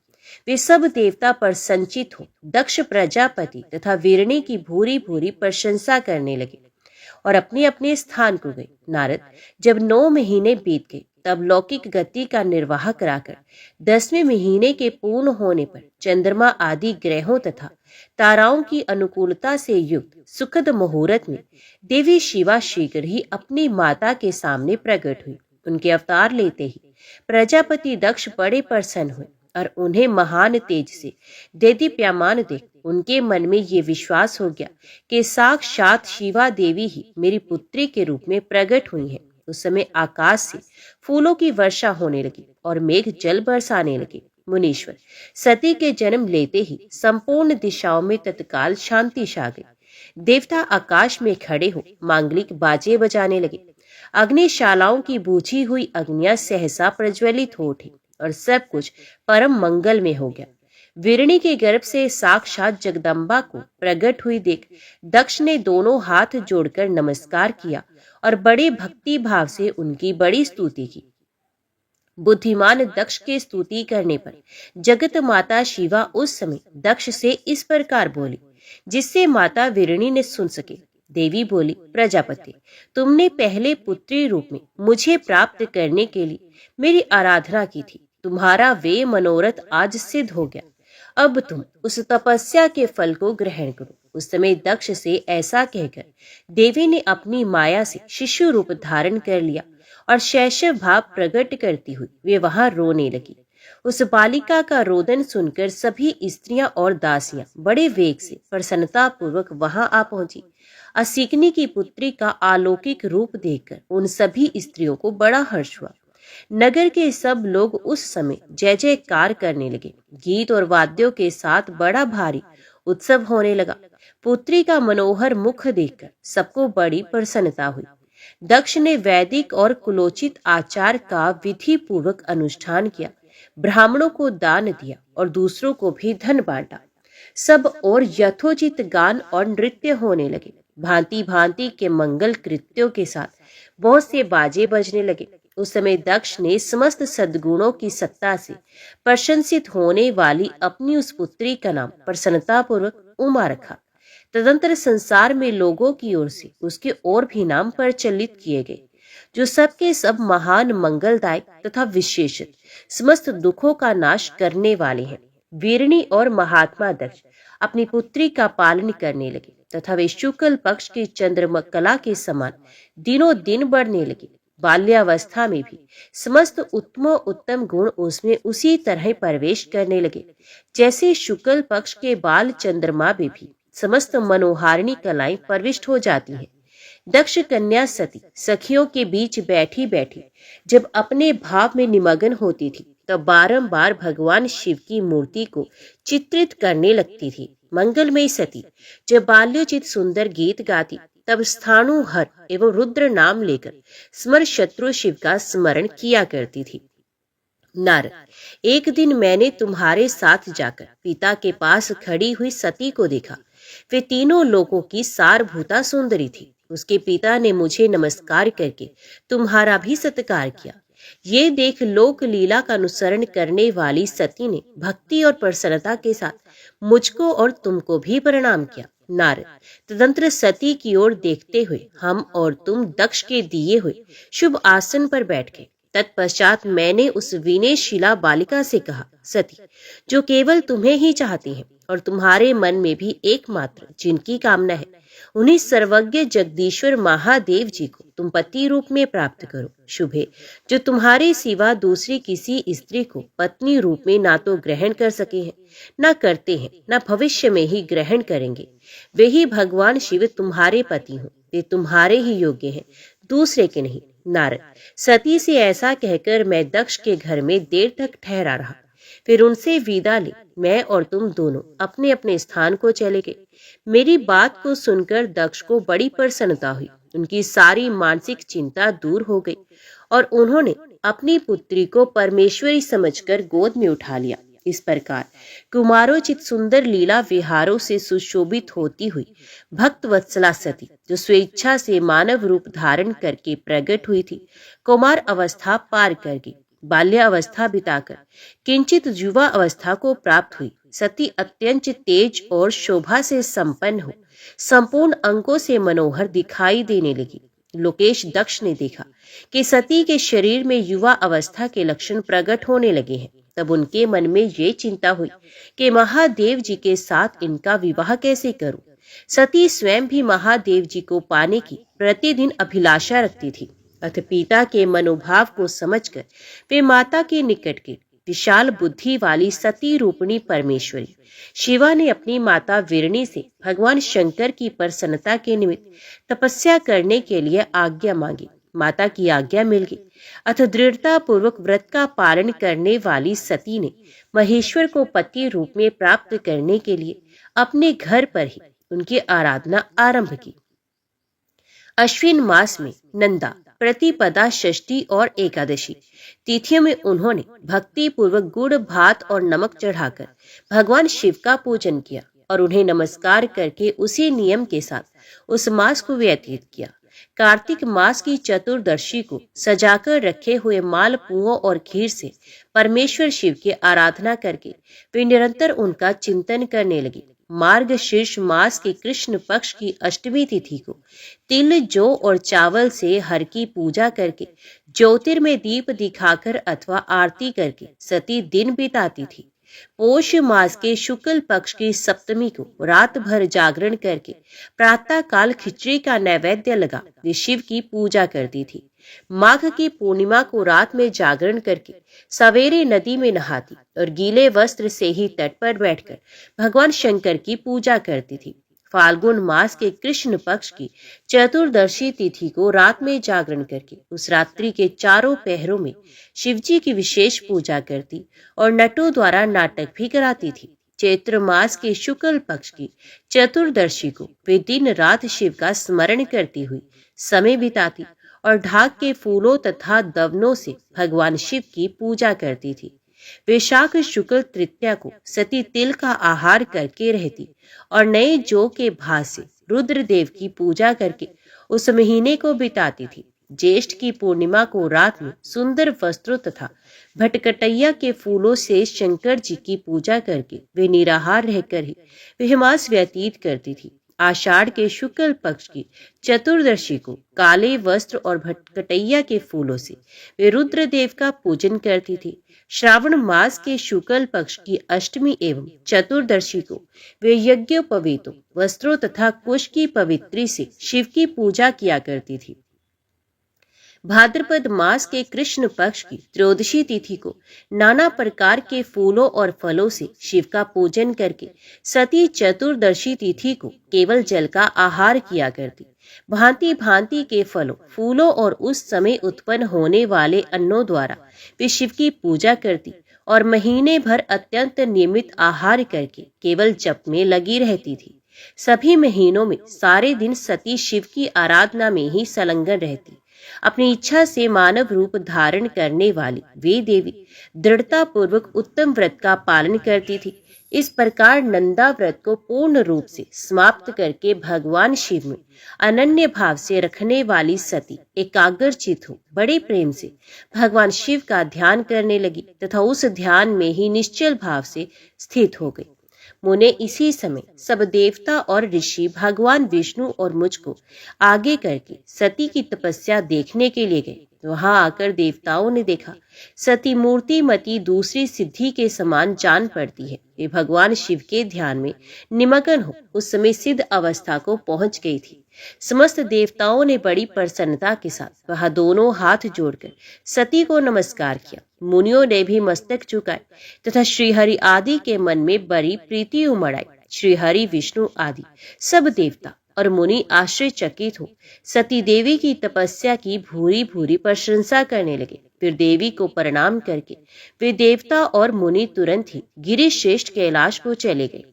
Speaker 1: वे सब देवता प्रसन्नचित हो दक्ष प्रजापति तथा वीरणी की भूरी भूरी प्रशंसा करने लगे और अपने अपने स्थान को गए। नारद जब 9 महीने बीत गए तब लौकिक गति का निर्वाह कराकर 10वें महीने के पूर्ण होने पर चंद्रमा आदि ग्रहों तथा ताराओं की अनुकूलता से युक्त सुखद मुहूर्त में देवी शिवा शीघ्र ही अपनी माता के सामने प्रकट हुई। उनके अवतार लेते ही प्रजापति दक्ष बड़े प्रसन्न हुए और उन्हें महान तेज से देदीप्यमान देख उनके मन में ये विश्वास हो गया कि साक्षात शिवा देवी ही मेरी पुत्री के रूप में प्रकट हुई हैं। उस समय आकाश से फूलों की वर्षा होने लगी और मेघ जल बरसाने लगे। मुनीश्वर सती के जन्म लेते ही संपूर्ण दिशाओं में तत्काल शांति छा गई। देवता आकाश में खड़े हो मांगलिक बाजे बजाने लगे। अग्निशालाओं की बूझी हुई अग्नियां सहसा प्रज्वलित हो उठी और सब कुछ परम मंगल में हो गया। वीरणी के गर्भ से साक्षात जगदम्बा को प्रकट हुई देख दक्ष ने दोनों हाथ जोड़कर नमस्कार किया और बड़े भक्ति भाव से उनकी बड़ी स्तुति की। बुद्धिमान दक्ष के स्तुति करने पर जगत माता शिवा उस समय दक्ष से इस प्रकार बोली जिससे माता वीरणी ने सुन सके। देवी बोली, प्रजापति तुमने पहले पुत्री रूप में मुझे प्राप्त करने के लिए मेरी आराधना की थी। तुम्हारा वे मनोरथ आज सिद्ध हो गया। अब तुम उस तपस्या के फल को ग्रहण करो। उस समय दक्ष से ऐसा कहकर देवी ने अपनी माया से शिशु रूप धारण कर लिया और शैशव भाव प्रकट करती हुई वे वहां रोने लगी। उस बालिका का रोदन सुनकर सभी स्त्रियां और दासियां बड़े वेग से प्रसन्नता पूर्वक वहां आ पहुंची। असिकनी की पुत्री का अलौकिक रूप देखकर उन सभी स्त्रियों को बड़ा हर्ष हुआ। नगर के सब लोग उस समय जय जयकार करने लगे। गीत और वाद्यों के साथ बड़ा भारी उत्सव होने लगा। पुत्री का मनोहर मुख देखकर सबको बड़ी प्रसन्नता हुई। दक्ष ने वैदिक और कुलोचित आचार का विधि पूर्वक अनुष्ठान किया, ब्राह्मणों को दान दिया और दूसरों को भी धन बांटा। सब और यथोचित गान और नृत्य होने लगे। भांति भांति के मंगल कृत्यों के साथ बहुत से बाजे बजने लगे। उस समय दक्ष ने समस्त सद्गुणों की सत्ता से प्रशंसित होने वाली अपनी उस पुत्री का नाम प्रसन्नता पूर्वक उमा रखा। तदंतर संसार में लोगों की ओर से उसके और भी नाम प्रचलित किए गए जो सबके सब महान मंगलदायक तथा विशेषित समस्त दुखों का नाश करने वाले हैं। वीरणी और महात्मा दक्ष अपनी पुत्री का पालन करने लगे तथा वे शुक्ल पक्ष की चंद्रमकला के समान दिनों दिन बढ़ने लगे। बाल्यावस्था में भी समस्त उत्तम गुण उसमें उसी तरह प्रवेश करने लगे जैसे शुक्ल पक्ष के बाल चंद्रमा में भी समस्त मनोहारिणी कलाएं प्रविष्ट हो जाती हैं। दक्ष कन्या सती सखियों के बीच बैठी बैठी जब अपने भाव में निमग्न होती थी तब बारंबार भगवान शिव की मूर्ति को चित्रित करने लगती थी। मंगलमयी सती जब बाल्योचित सुंदर गीत गाती तब स्थाणु हर एवं रुद्र नाम लेकर स्मर शत्रु शिव का स्मरण किया करती थी। नारद, एक दिन मैंने तुम्हारे साथ जाकर पिता के पास खड़ी हुई सती को देखा। वे तीनों लोगों की सारभूता सुंदरी थी। उसके पिता ने मुझे नमस्कार करके तुम्हारा भी सत्कार किया। ये देख लोक लीला का अनुसरण करने वाली सती ने भक्ति और प्रसन्नता के साथ मुझको और तुमको भी प्रणाम किया। नारद, तदंतर सती की ओर देखते हुए हम और तुम दक्ष के दिए हुए शुभ आसन पर बैठ गए। तत्पश्चात मैंने उस विनयशीला बालिका से कहा, सती, जो केवल तुम्हें ही चाहती है और तुम्हारे मन में भी एकमात्र जिनकी कामना है, उन्हीं सर्वज्ञ जगदीश्वर महादेव जी को तुम पति रूप में प्राप्त करो। शुभ है, जो तुम्हारे सिवा दूसरी किसी स्त्री को पत्नी रूप में ना तो ग्रहण कर सके हैं, न करते हैं, न भविष्य में ही ग्रहण करेंगे। वे ही भगवान शिव तुम्हारे पति हों, वे तुम्हारे ही योग्य हैं, दूसरे के नहीं। नारद, सती से ऐसा कहकर मैं दक्ष के घर में देर तक ठहरा रहा। फिर उनसे विदा ले मैं और तुम दोनों अपने अपने स्थान को चले गए। मेरी बात को सुनकर दक्ष को बड़ी प्रसन्नता हुई। उनकी सारी मानसिक चिंता दूर हो गई और उन्होंने अपनी पुत्री को परमेश्वरी समझकर गोद में उठा लिया। इस प्रकार कुमारोचित सुंदर लीला विहारों से सुशोभित होती हुई भक्त वत्सला सती, जो स्वेच्छा से मानव रूप धारण करके प्रकट हुई थी, कुमार अवस्था पार कर गई। बाल्य अवस्था बिताकर किंचित युवा अवस्था को प्राप्त हुई सती अत्यंत तेज और शोभा से संपन्न हो संपूर्ण अंगों से मनोहर दिखाई देने लगी। लोकेश दक्ष ने देखा कि सती के शरीर में युवा अवस्था के लक्षण प्रकट होने लगे हैं। तब उनके मन में ये चिंता हुई कि महादेव जी के साथ इनका विवाह कैसे करूं। सती स्वयं भी महादेव जी को पाने की प्रतिदिन अभिलाषा रखती थी। अतः पिता के मनोभाव को समझकर वे माता के निकट गई। विशाल बुद्धि वाली सती रूपिणी परमेश्वरी शिवा ने अपनी माता वीरणी से भगवान शंकर की प्रसन्नता के निमित्त तपस्या करने के लिए आज्ञा मांगी। माता की आज्ञा मिल गई। अतः दृढ़ता पूर्वक व्रत का पालन करने वाली सती ने महेश्वर को पति रूप में प्राप्त करने के लिए अपने घर पर ही उनकी आराधना आरंभ की। अश्विन मास में नंदा, प्रतिपदा, षष्ठी और एकादशी तिथियों में उन्होंने भक्ति पूर्वक गुड़, भात और नमक चढ़ाकर भगवान शिव का पूजन किया और उन्हें नमस्कार करके उसी नियम के साथ उस मास को व्यतीत किया। कार्तिक मास की चतुर्दशी को सजाकर रखे हुए माल पुओं और खीर से परमेश्वर शिव की आराधना करके वे निरंतर उनका चिंतन करने लगे। मार्ग शीर्ष मास के कृष्ण पक्ष की अष्टमी तिथि को तिल, जौ और चावल से हर की पूजा करके ज्योतिर्मय दीप दिखाकर अथवा आरती करके सती दिन बिताती थी। पोष मास के शुक्ल पक्ष की सप्तमी को रात भर जागरण करके प्रातः काल खिचड़ी का नैवेद्य लगा वे शिव की पूजा करती थी। माघ की पूर्णिमा को रात में जागरण करके सवेरे नदी में नहाती और गीले वस्त्र से ही तट पर बैठकर भगवान शंकर की पूजा करती थी। फाल्गुन मास के कृष्ण पक्ष की चतुर्दशी तिथि को रात में जागरण करके उस रात्रि के चारों पहरों में शिवजी की विशेष पूजा करती और नटों द्वारा नाटक भी कराती थी। चैत्र मास के शुक्ल पक्ष की चतुर्दशी को वे दिन रात शिव का स्मरण करती हुई समय बिताती और ढाक के फूलों तथा दवनों से भगवान शिव की पूजा करती थी। वैशाख शुक्ल तृतीया को सती तिल का आहार करके रहती और नए जौ के भात से रुद्रदेव की पूजा करके उस महीने को बिताती थी। ज्येष्ठ की पूर्णिमा को रात में सुंदर वस्त्रों तथा भटकटैया के फूलों से शंकर जी की पूजा करके वे निराहार रहकर ही वह मास व्यतीत करती थी। आषाढ़ के शुक्ल पक्ष की चतुर्दशी को काले वस्त्र और भटकटैया के फूलों से वे रुद्रदेव का पूजन करती थी। श्रावण मास के शुक्ल पक्ष की अष्टमी एवं चतुर्दशी को वे यज्ञोपवीतों वस्त्रों तथा कुश की पवित्री से शिव की पूजा किया करती थी। भाद्रपद मास के कृष्ण पक्ष की त्रयोदशी तिथि को नाना प्रकार के फूलों और फलों से शिव का पूजन करके सती चतुर्दशी तिथि को केवल जल का आहार किया करती। भांति भांति के फलों, फूलों और उस समय उत्पन्न होने वाले अन्नों द्वारा वे शिव की पूजा करती और महीने भर अत्यंत नियमित आहार करके केवल जप में लगी रहती थी। सभी महीनों में सारे दिन सती शिव की आराधना में ही संलग्न रहती। अपनी इच्छा से मानव रूप धारण करने वाली वे देवी दृढ़ता पूर्वक उत्तम व्रत का पालन करती थी। इस प्रकार नंदा व्रत को पूर्ण रूप से समाप्त करके भगवान शिव में अनन्य भाव से रखने वाली सती एकाग्रचित हो बड़े प्रेम से भगवान शिव का ध्यान करने लगी तथा उस ध्यान में ही निश्चल भाव से स्थित हो गई। मुने इसी समय सब देवता और ऋषि भगवान विष्णु और मुझको आगे करके सती की तपस्या देखने के लिए गए। वहां आकर देवताओं ने देखा सती मूर्ति मती दूसरी सिद्धि के समान जान पड़ती है। वे भगवान शिव के ध्यान में निमग्न हो उस समय सिद्ध अवस्था को पहुंच गई थी। समस्त देवताओं ने बड़ी प्रसन्नता के साथ वहां दोनों हाथ जोड़कर सती को नमस्कार किया। मुनियों ने भी मस्तक झुकाए तथा श्रीहरि आदि के मन में बड़ी प्रीति उमड़ आई। श्रीहरि, विष्णु आदि सब देवता और मुनि आश्चर्यचकित हो सती देवी की तपस्या की भूरी भूरी प्रशंसा करने लगे। फिर देवी को प्रणाम करके वे देवता और मुनि तुरंत ही गिरिश्रेष्ठ कैलाश को चले गए,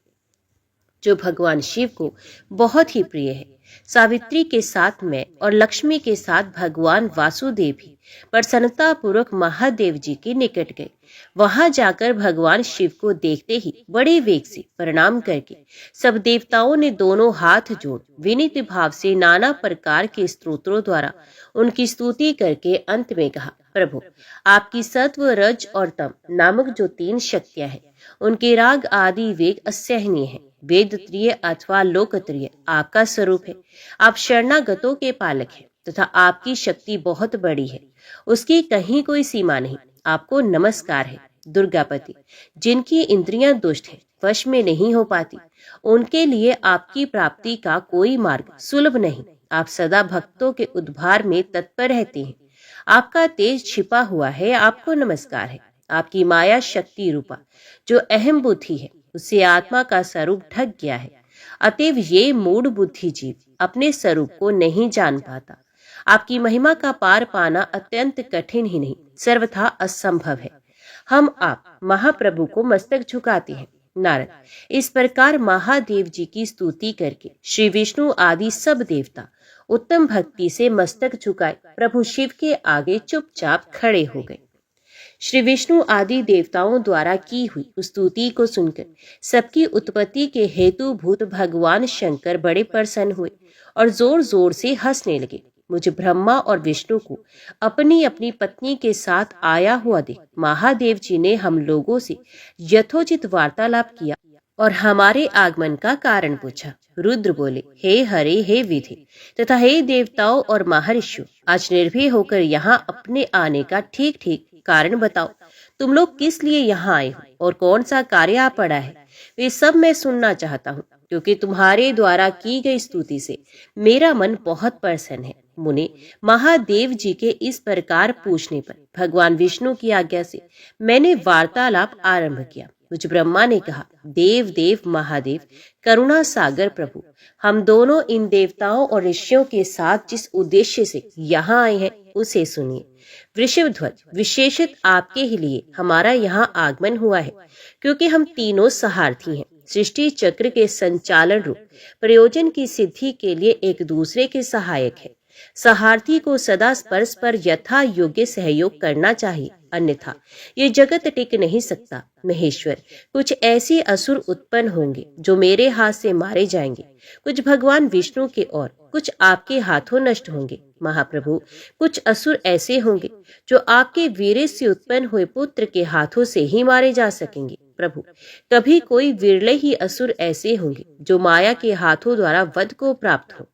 Speaker 1: जो भगवान शिव को बहुत ही प्रिय है। सावित्री के साथ मैं और लक्ष्मी के साथ भगवान वासुदेव भी प्रसन्नता पूर्वक महादेव जी के निकट गए। वहां जाकर भगवान शिव को देखते ही बड़े वेग से प्रणाम करके सब देवताओं ने दोनों हाथ जोड़ विनीत भाव से नाना प्रकार के स्तोत्रों द्वारा उनकी स्तुति करके अंत में कहा, प्रभु, आपकी सत्व, रज और तम नामक जो 3 शक्तियां हैं, उनके राग आदि वेग असहनीय है। वेदत्रिय अथवा लोकत्रिय आपका स्वरूप है। आप शरणागतों के पालक हैं तथा आपकी शक्ति बहुत बड़ी है, उसकी कहीं कोई सीमा नहीं। आपको नमस्कार है। दुर्गापति, जिनकी इंद्रियां दुष्ट है, वश में नहीं हो पाती, उनके लिए आपकी प्राप्ति का कोई मार्ग सुलभ नहीं। आप सदा भक्तों के उद्धार में तत्पर रहते हैं। आपका तेज छिपा हुआ है। आपको नमस्कार है। आपकी माया शक्ति रूपा जो अहम बुद्धि है, उससे आत्मा का स्वरूप ढक गया है। अतएव ये मूढ़ बुद्धि जीव अपने स्वरूप को नहीं जान पाता। आपकी महिमा का पार पाना अत्यंत कठिन ही नहीं, सर्वथा असंभव है। हम आप महाप्रभु को मस्तक झुकाते हैं। नारद, इस प्रकार महादेव जी की स्तुति करके श्री विष्णु आदि सब देवता उत्तम भक्ति से मस्तक झुकाए प्रभु शिव के आगे चुपचाप खड़े हो गए। श्री विष्णु आदि देवताओं द्वारा की हुई स्तुति को सुनकर सबकी उत्पत्ति के हेतुभूत भगवान शंकर बड़े प्रसन्न हुए और जोर जोर से हंसने लगे। मुझे ब्रह्मा और विष्णु को अपनी अपनी पत्नी के साथ आया हुआ देख महादेव जी ने हम लोगों से यथोचित वार्तालाप किया और हमारे आगमन का कारण पूछा। रुद्र बोले, हे हरे, हे विधि तथा हे देवताओं और महर्षियों, आज निर्भय होकर यहाँ अपने आने का ठीक ठीक कारण बताओ। तुम लोग किस लिए यहाँ आए हो और कौन सा कार्य आ पड़ा है, वे सब मैं सुनना चाहता हूँ, क्योंकि तुम्हारे द्वारा की गई स्तुति से मेरा मन बहुत प्रसन्न है। मुने, महादेव जी के इस प्रकार पूछने पर भगवान विष्णु की आज्ञा से मैंने वार्तालाप आरंभ किया। मुझ ब्रह्मा ने कहा, देव देव महादेव, करुणा सागर प्रभु, हम दोनों इन देवताओं और ऋषियों के साथ जिस उद्देश्य से यहाँ आए हैं उसे सुनिए। वृषभ ध्वज, विशेषत आपके ही लिए हमारा यहाँ आगमन हुआ है, क्योंकि हम तीनों सहार्थी हैं। सृष्टि चक्र के संचालन रूप प्रयोजन की सिद्धि के लिए एक दूसरे के सहायक है। सहार्थी को सदा परस्पर यथा योग्य सहयोग करना चाहिए, अन्यथा ये जगत टिक नहीं सकता। महेश्वर, कुछ ऐसे असुर उत्पन्न होंगे जो मेरे हाथ से मारे जाएंगे, कुछ भगवान विष्णु के और कुछ आपके हाथों नष्ट होंगे। महाप्रभु, कुछ असुर ऐसे होंगे जो आपके वीर्य से उत्पन्न हुए पुत्र के हाथों से ही मारे जा सकेंगे। प्रभु, कभी कोई विरले ही असुर ऐसे होंगे जो माया के हाथों द्वारा वध को प्राप्त हो।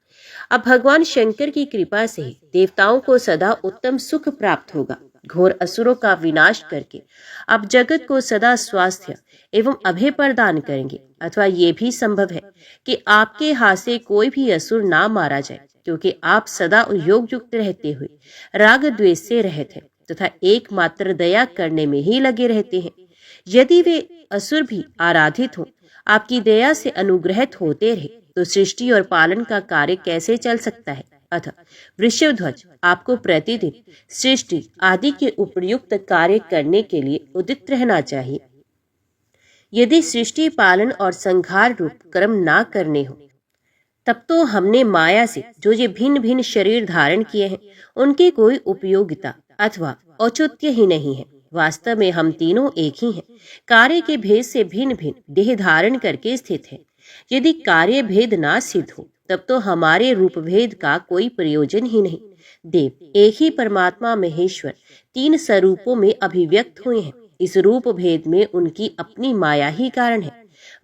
Speaker 1: अब भगवान शंकर की कृपा से ही देवताओं को सदा उत्तम सुख प्राप्त होगा। घोर असुरों का विनाश करके आप जगत को सदा स्वास्थ्य एवं अभय प्रदान करेंगे। अथवा ये भी संभव है कि आपके हाथ से कोई भी असुर ना मारा जाए, क्योंकि आप सदा योग युक्त रहते हुए राग द्वेष से रहित हैं तथा एकमात्र दया करने में ही लगे रहते हैं। यदि वे असुर भी आराधित हो, आपकी दया से अनुग्रहित होते रहे, तो सृष्टि और पालन का कार्य कैसे चल सकता है। अतः वृषभ ध्वज, आपको प्रतिदिन सृष्टि आदि के उपयुक्त कार्य करने के लिए उदित रहना चाहिए। यदि सृष्टि पालन और संहार रूप कर्म ना करने हो, तब तो हमने माया से जो ये भिन्न भिन्न शरीर धारण किए हैं, उनकी कोई उपयोगिता अथवा औचित्य ही नहीं है। वास्तव में हम तीनों एक ही हैं, कार्य के भेद से भिन्न भिन्न देह धारण करके स्थित हैं। यदि कार्य भेद ना सिद्ध हो, तब तो हमारे रूप भेद का कोई प्रयोजन ही नहीं। देव, एक ही परमात्मा महेश्वर 3 स्वरूपों में अभिव्यक्त हुए हैं। इस रूप भेद में उनकी अपनी माया ही कारण है।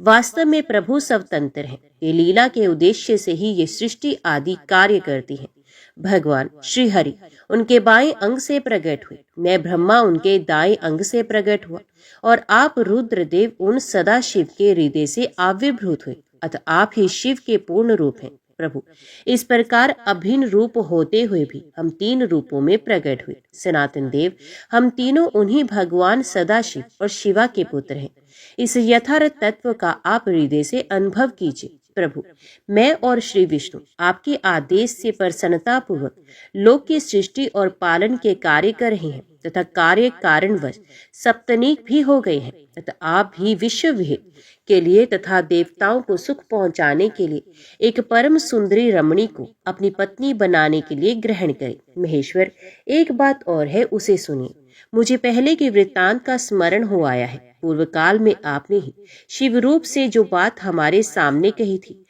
Speaker 1: वास्तव में प्रभु स्वतंत्र हैं। ये लीला के उद्देश्य से ही ये सृष्टि आदि कार्य करती हैं। भगवान श्री हरि उनके बाएं अंग से प्रकट हुए, मैं ब्रह्मा उनके दाएं अंग से प्रकट हुआ और आप रुद्रदेव उन सदा शिव के हृदय से आविर्भूत हुए, अतः आप ही शिव के पूर्ण रूप हैं। प्रभु, इस प्रकार अभिन्न रूप होते हुए भी हम तीन रूपों में प्रकट हुए। सनातन देव, हम तीनों उन्हीं भगवान सदाशिव और शिवा के पुत्र हैं। इस यथार्थ तत्व का आप हृदय से अनुभव कीजिए। प्रभु, मैं और श्री विष्णु आपके आदेश से प्रसन्नता पूर्वक लोक की सृष्टि और पालन के कार्य कर रहे हैं तथा कार्य कारणवश सप्तनीक भी हो गए हैं तथा आप भी विश्व विहित के लिए तथा देवताओं को सुख पहुंचाने के लिए एक परम सुंदरी रमणी को अपनी पत्नी बनाने के लिए ग्रहण करें। महेश्वर, एक बात और है, उसे सुनिए। मुझे पहले के वृत्तांत का स्मरण हो आया है। पूर्व काल में आपने ही शिव रूप से जो बात हमारे सामने कही थी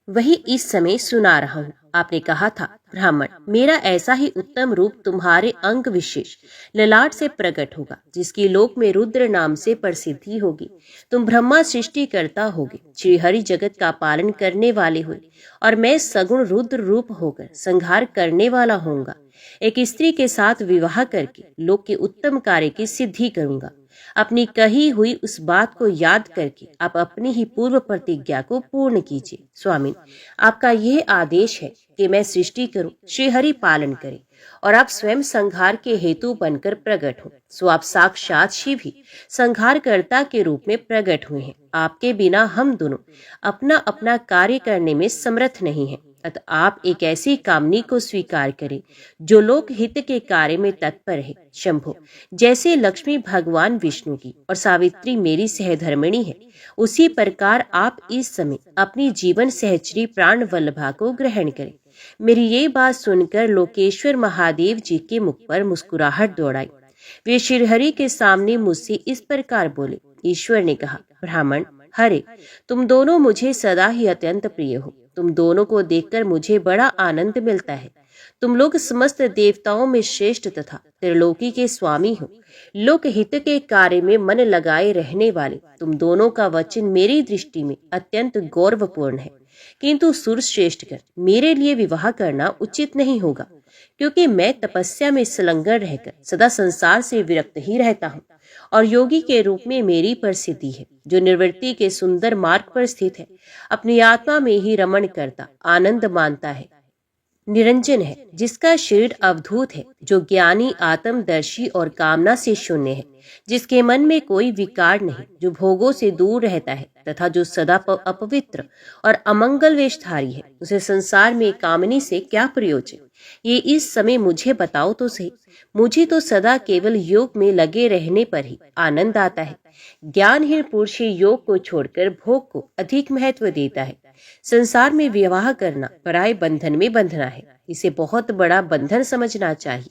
Speaker 1: वही इस समय सुना रहा हूँ। आपने कहा था, ब्राह्मण, मेरा ऐसा ही उत्तम रूप तुम्हारे अंग विशेष ललाट से प्रकट होगा, जिसकी लोक में रुद्र नाम से प्रसिद्धि होगी। तुम ब्रह्मा सृष्टि करता होगे, श्री हरि जगत का पालन करने वाले हुए, और मैं सगुण रुद्र रूप होकर संहार करने वाला होऊंगा। एक स्त्री के साथ विवाह करके लोक के उत्तम कार्य की सिद्धि करूंगा। अपनी कही हुई उस बात को याद करके आप अपनी ही पूर्व प्रतिज्ञा को पूर्ण कीजिए। स्वामी, आपका यह आदेश है कि मैं सृष्टि करूं, श्री हरि पालन करे, और आप स्वयं संहार के हेतु बनकर प्रकट हो। सो आप साक्षात शिव ही संहारकर्ता के रूप में प्रकट हुए हैं। आपके बिना हम दोनों अपना अपना कार्य करने में समर्थ नहीं है। अतः आप एक ऐसी कामनी को स्वीकार करें जो लोक हित के कार्य में तत्पर है। शंभो, जैसे लक्ष्मी भगवान विष्णु की और सावित्री मेरी सहधर्मिणी है, उसी प्रकार आप इस समय अपनी जीवन सहचरी प्राण वल्लभा को ग्रहण करें। मेरी ये बात सुनकर लोकेश्वर महादेव जी के मुख पर मुस्कुराहट दौड़ाई। वे श्रीहरि के सामने मुझसे इस प्रकार बोले। ईश्वर ने कहा, ब्राह्मण, हरे, तुम दोनों मुझे सदा ही अत्यंत प्रिय हो। तुम दोनों को देखकर मुझे बड़ा आनंद मिलता है। तुम लोग समस्त देवताओं में श्रेष्ठ तथा त्रिलोकी के स्वामी हो। लोक हित के कार्य में मन लगाए रहने वाले तुम दोनों का वचन मेरी दृष्टि में अत्यंत गौरवपूर्ण है, किंतु सुरश्रेष्ठ कर मेरे लिए विवाह करना उचित नहीं होगा, क्योंकि मैं तपस्या में संलग्न रहकर सदा संसार से विरक्त ही रहता हूँ, और योगी के रूप में मेरी प्रसिद्धि है, जो निर्वृत्ति के सुंदर मार्ग पर स्थित है, अपनी आत्मा में ही रमण करता आनंद मानता है, निरंजन है, जिसका शरीर अवधूत है, जो ज्ञानी आत्मदर्शी और कामना से शून्य है, जिसके मन में कोई विकार नहीं, जो भोगों से दूर रहता है तथा जो सदा अपवित्र और अमंगल वेशधारी है, उसे संसार में कामनी से क्या प्रयोजन? ये इस समय मुझे बताओ तो सही। मुझे तो सदा केवल योग में लगे रहने पर ही आनंद आता है। ज्ञानहीन पुरुष योग को छोड़कर भोग को अधिक महत्व देता है। संसार में विवाह करना पराये बंधन में बंधना है, इसे बहुत बड़ा बंधन समझना चाहिए।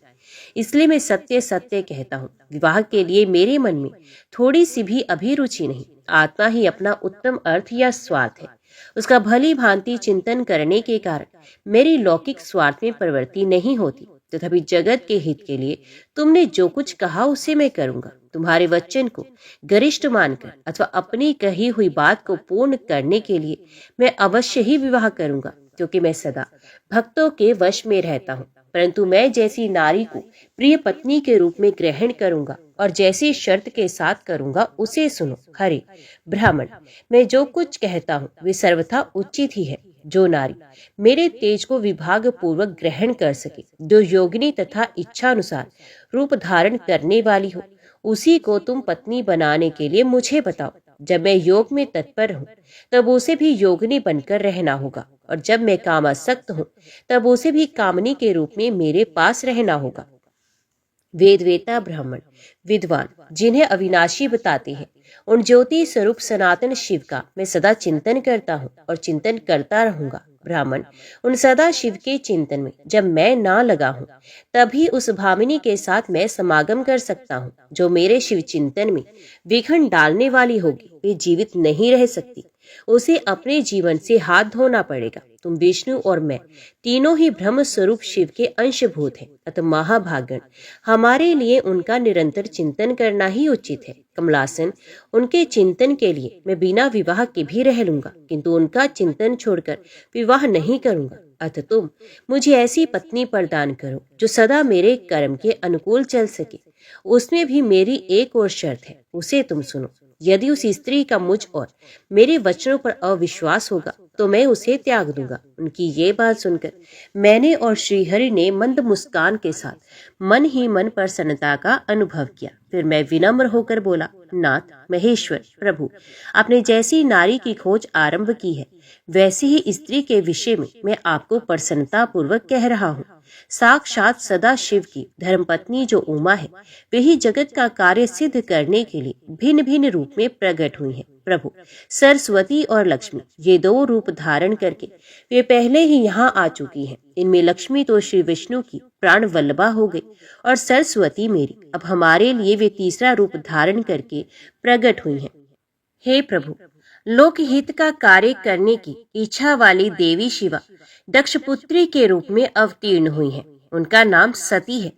Speaker 1: इसलिए मैं सत्य सत्य कहता हूँ, विवाह के लिए मेरे मन में थोड़ी सी भी अभिरुचि नहीं। आत्मा ही अपना उत्तम अर्थ या स्वार्थ है। उसका भली भांति चिंतन करने के कारण मेरी लौकिक स्वार्थ में प्रवृत्ति नहीं होती। तथापि जगत के हित के लिए तुमने जो कुछ कहा उसे मैं करूंगा। तुम्हारे वचन को गरिष्ठ मानकर अथवा अपनी कही हुई बात को पूर्ण करने के लिए मैं अवश्य ही विवाह करूंगा, क्योंकि मैं सदा भक्तों के वश में रहता हूँ। परंतु मैं जैसी नारी को प्रिय पत्नी के रूप में ग्रहण करूंगा और जैसी शर्त के साथ करूंगा उसे सुनो। हरे ब्राह्मण, मैं जो कुछ कहता हूँ वे सर्वथा उचित ही है। जो नारी मेरे तेज को विभाग पूर्वक ग्रहण कर सके, जो योगिनी तथा इच्छा अनुसार रूप धारण करने वाली हो, उसी को तुम पत्नी बनाने के लिए मुझे बताओ। जब मैं योग में तत्पर हूँ तब उसे भी योगिनी बनकर रहना होगा, और जब मैं कामासक्त हूँ तब उसे भी कामनी के रूप में मेरे पास रहना होगा। वेदवेता ब्राह्मण विद्वान जिन्हें अविनाशी बताते हैं, उन ज्योति स्वरूप सनातन शिव का मैं सदा चिंतन करता हूँ और चिंतन करता रहूंगा। ब्राह्मण, उन सदा शिव के चिंतन में जब मैं ना लगा हूँ तभी उस भामिनी के साथ मैं समागम कर सकता हूँ। जो मेरे शिव चिंतन में विघ्न डालने वाली होगी वे जीवित नहीं रह सकती। उसे अपने जीवन से हाथ धोना पड़ेगा। तुम विष्णु और मैं तीनों ही ब्रह्म स्वरूप शिव के अंशभूत हैं, अतः महाभागण हमारे लिए उनका निरंतर चिंतन करना ही उचित है। कमलासन, उनके चिंतन के लिए मैं बिना विवाह के भी रह लूंगा, किंतु उनका चिंतन छोड़कर विवाह नहीं करूंगा। अतः तुम मुझे ऐसी पत्नी प्रदान करो जो सदा मेरे कर्म के अनुकूल चल सके। उसमें भी मेरी एक और शर्त है, उसे तुम सुनो। यदि उस स्त्री का मुझ और मेरे वचनों पर अविश्वास होगा तो मैं उसे त्याग दूंगा। उनकी ये बात सुनकर मैंने और श्रीहरि ने मंद मुस्कान के साथ मन ही मन प्रसन्नता का अनुभव किया। फिर मैं विनम्र होकर बोला, नाथ महेश्वर प्रभु, आपने जैसी नारी की खोज आरंभ की है, वैसी ही स्त्री के विषय में मैं आपको प्रसन्नता पूर्वक कह रहा हूँ। साक्षात सदा शिव की धर्मपत्नी जो उमा है, वही जगत का कार्य सिद्ध करने के लिए भिन्न भिन्न रूप में प्रकट हुई है। प्रभु, सरस्वती और लक्ष्मी ये दो रूप धारण करके वे पहले ही यहाँ आ चुकी हैं। इनमें लक्ष्मी तो श्री विष्णु की प्राण वल्लभा हो गई और सरस्वती मेरी, अब हमारे लिए वे तीसरा रूप धारण करके प्रकट हुई हैं। हे प्रभु, लोकहित का कार्य करने की इच्छा वाली देवी शिवा दक्षपुत्री के रूप में अवतीर्ण हुई हैं। उनका नाम सती है।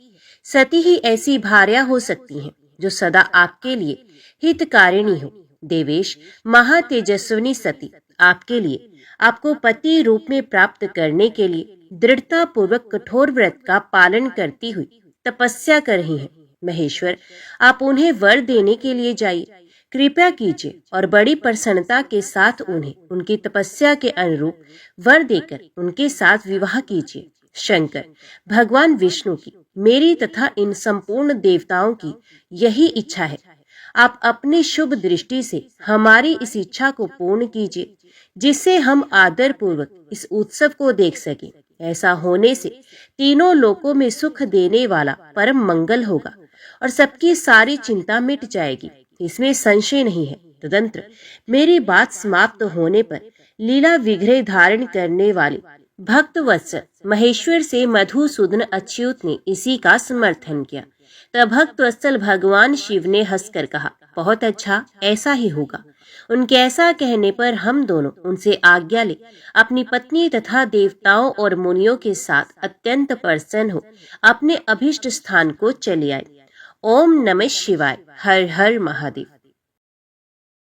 Speaker 1: सती ही ऐसी भार्या हो सकती हैं जो सदा आपके लिए हितकारिणी हो। देवेश, महातेजस्विनी सती आपके लिए, आपको पति रूप में प्राप्त करने के लिए दृढ़ता पूर्वक कठोर व्रत का पालन करती हुई तपस्या कर रही हैं। महेश्वर, आप उन्हें वर देने के लिए जाइए, कृपया कीजिए और बड़ी प्रसन्नता के साथ उन्हें उनकी तपस्या के अनुरूप वर देकर उनके साथ विवाह कीजिए। शंकर, भगवान विष्णु की, मेरी तथा इन संपूर्ण देवताओं की यही इच्छा है। आप अपनी शुभ दृष्टि से हमारी इस इच्छा को पूर्ण कीजिए, जिससे हम आदर पूर्वक इस उत्सव को देख सकें। ऐसा होने से तीनों लोकों में सुख देने वाला परम मंगल होगा और सबकी सारी चिंता मिट जाएगी, इसमें संशय नहीं है। तदंतर मेरी बात समाप्त होने पर लीला विग्रह धारण करने वाले भक्त वत्सल महेश्वर से मधुसूदन अच्युत ने इसी का समर्थन किया। तब भक्त वत्सल भगवान शिव ने हंसकर कहा, बहुत अच्छा, ऐसा ही होगा। उनके ऐसा कहने पर हम दोनों उनसे आज्ञा ले अपनी पत्नी तथा देवताओं और मुनियों के साथ अत्यंत प्रसन्न हो अपने अभिष्ट स्थान को चले आए। ओम नमः शिवाय। हर हर महादेव।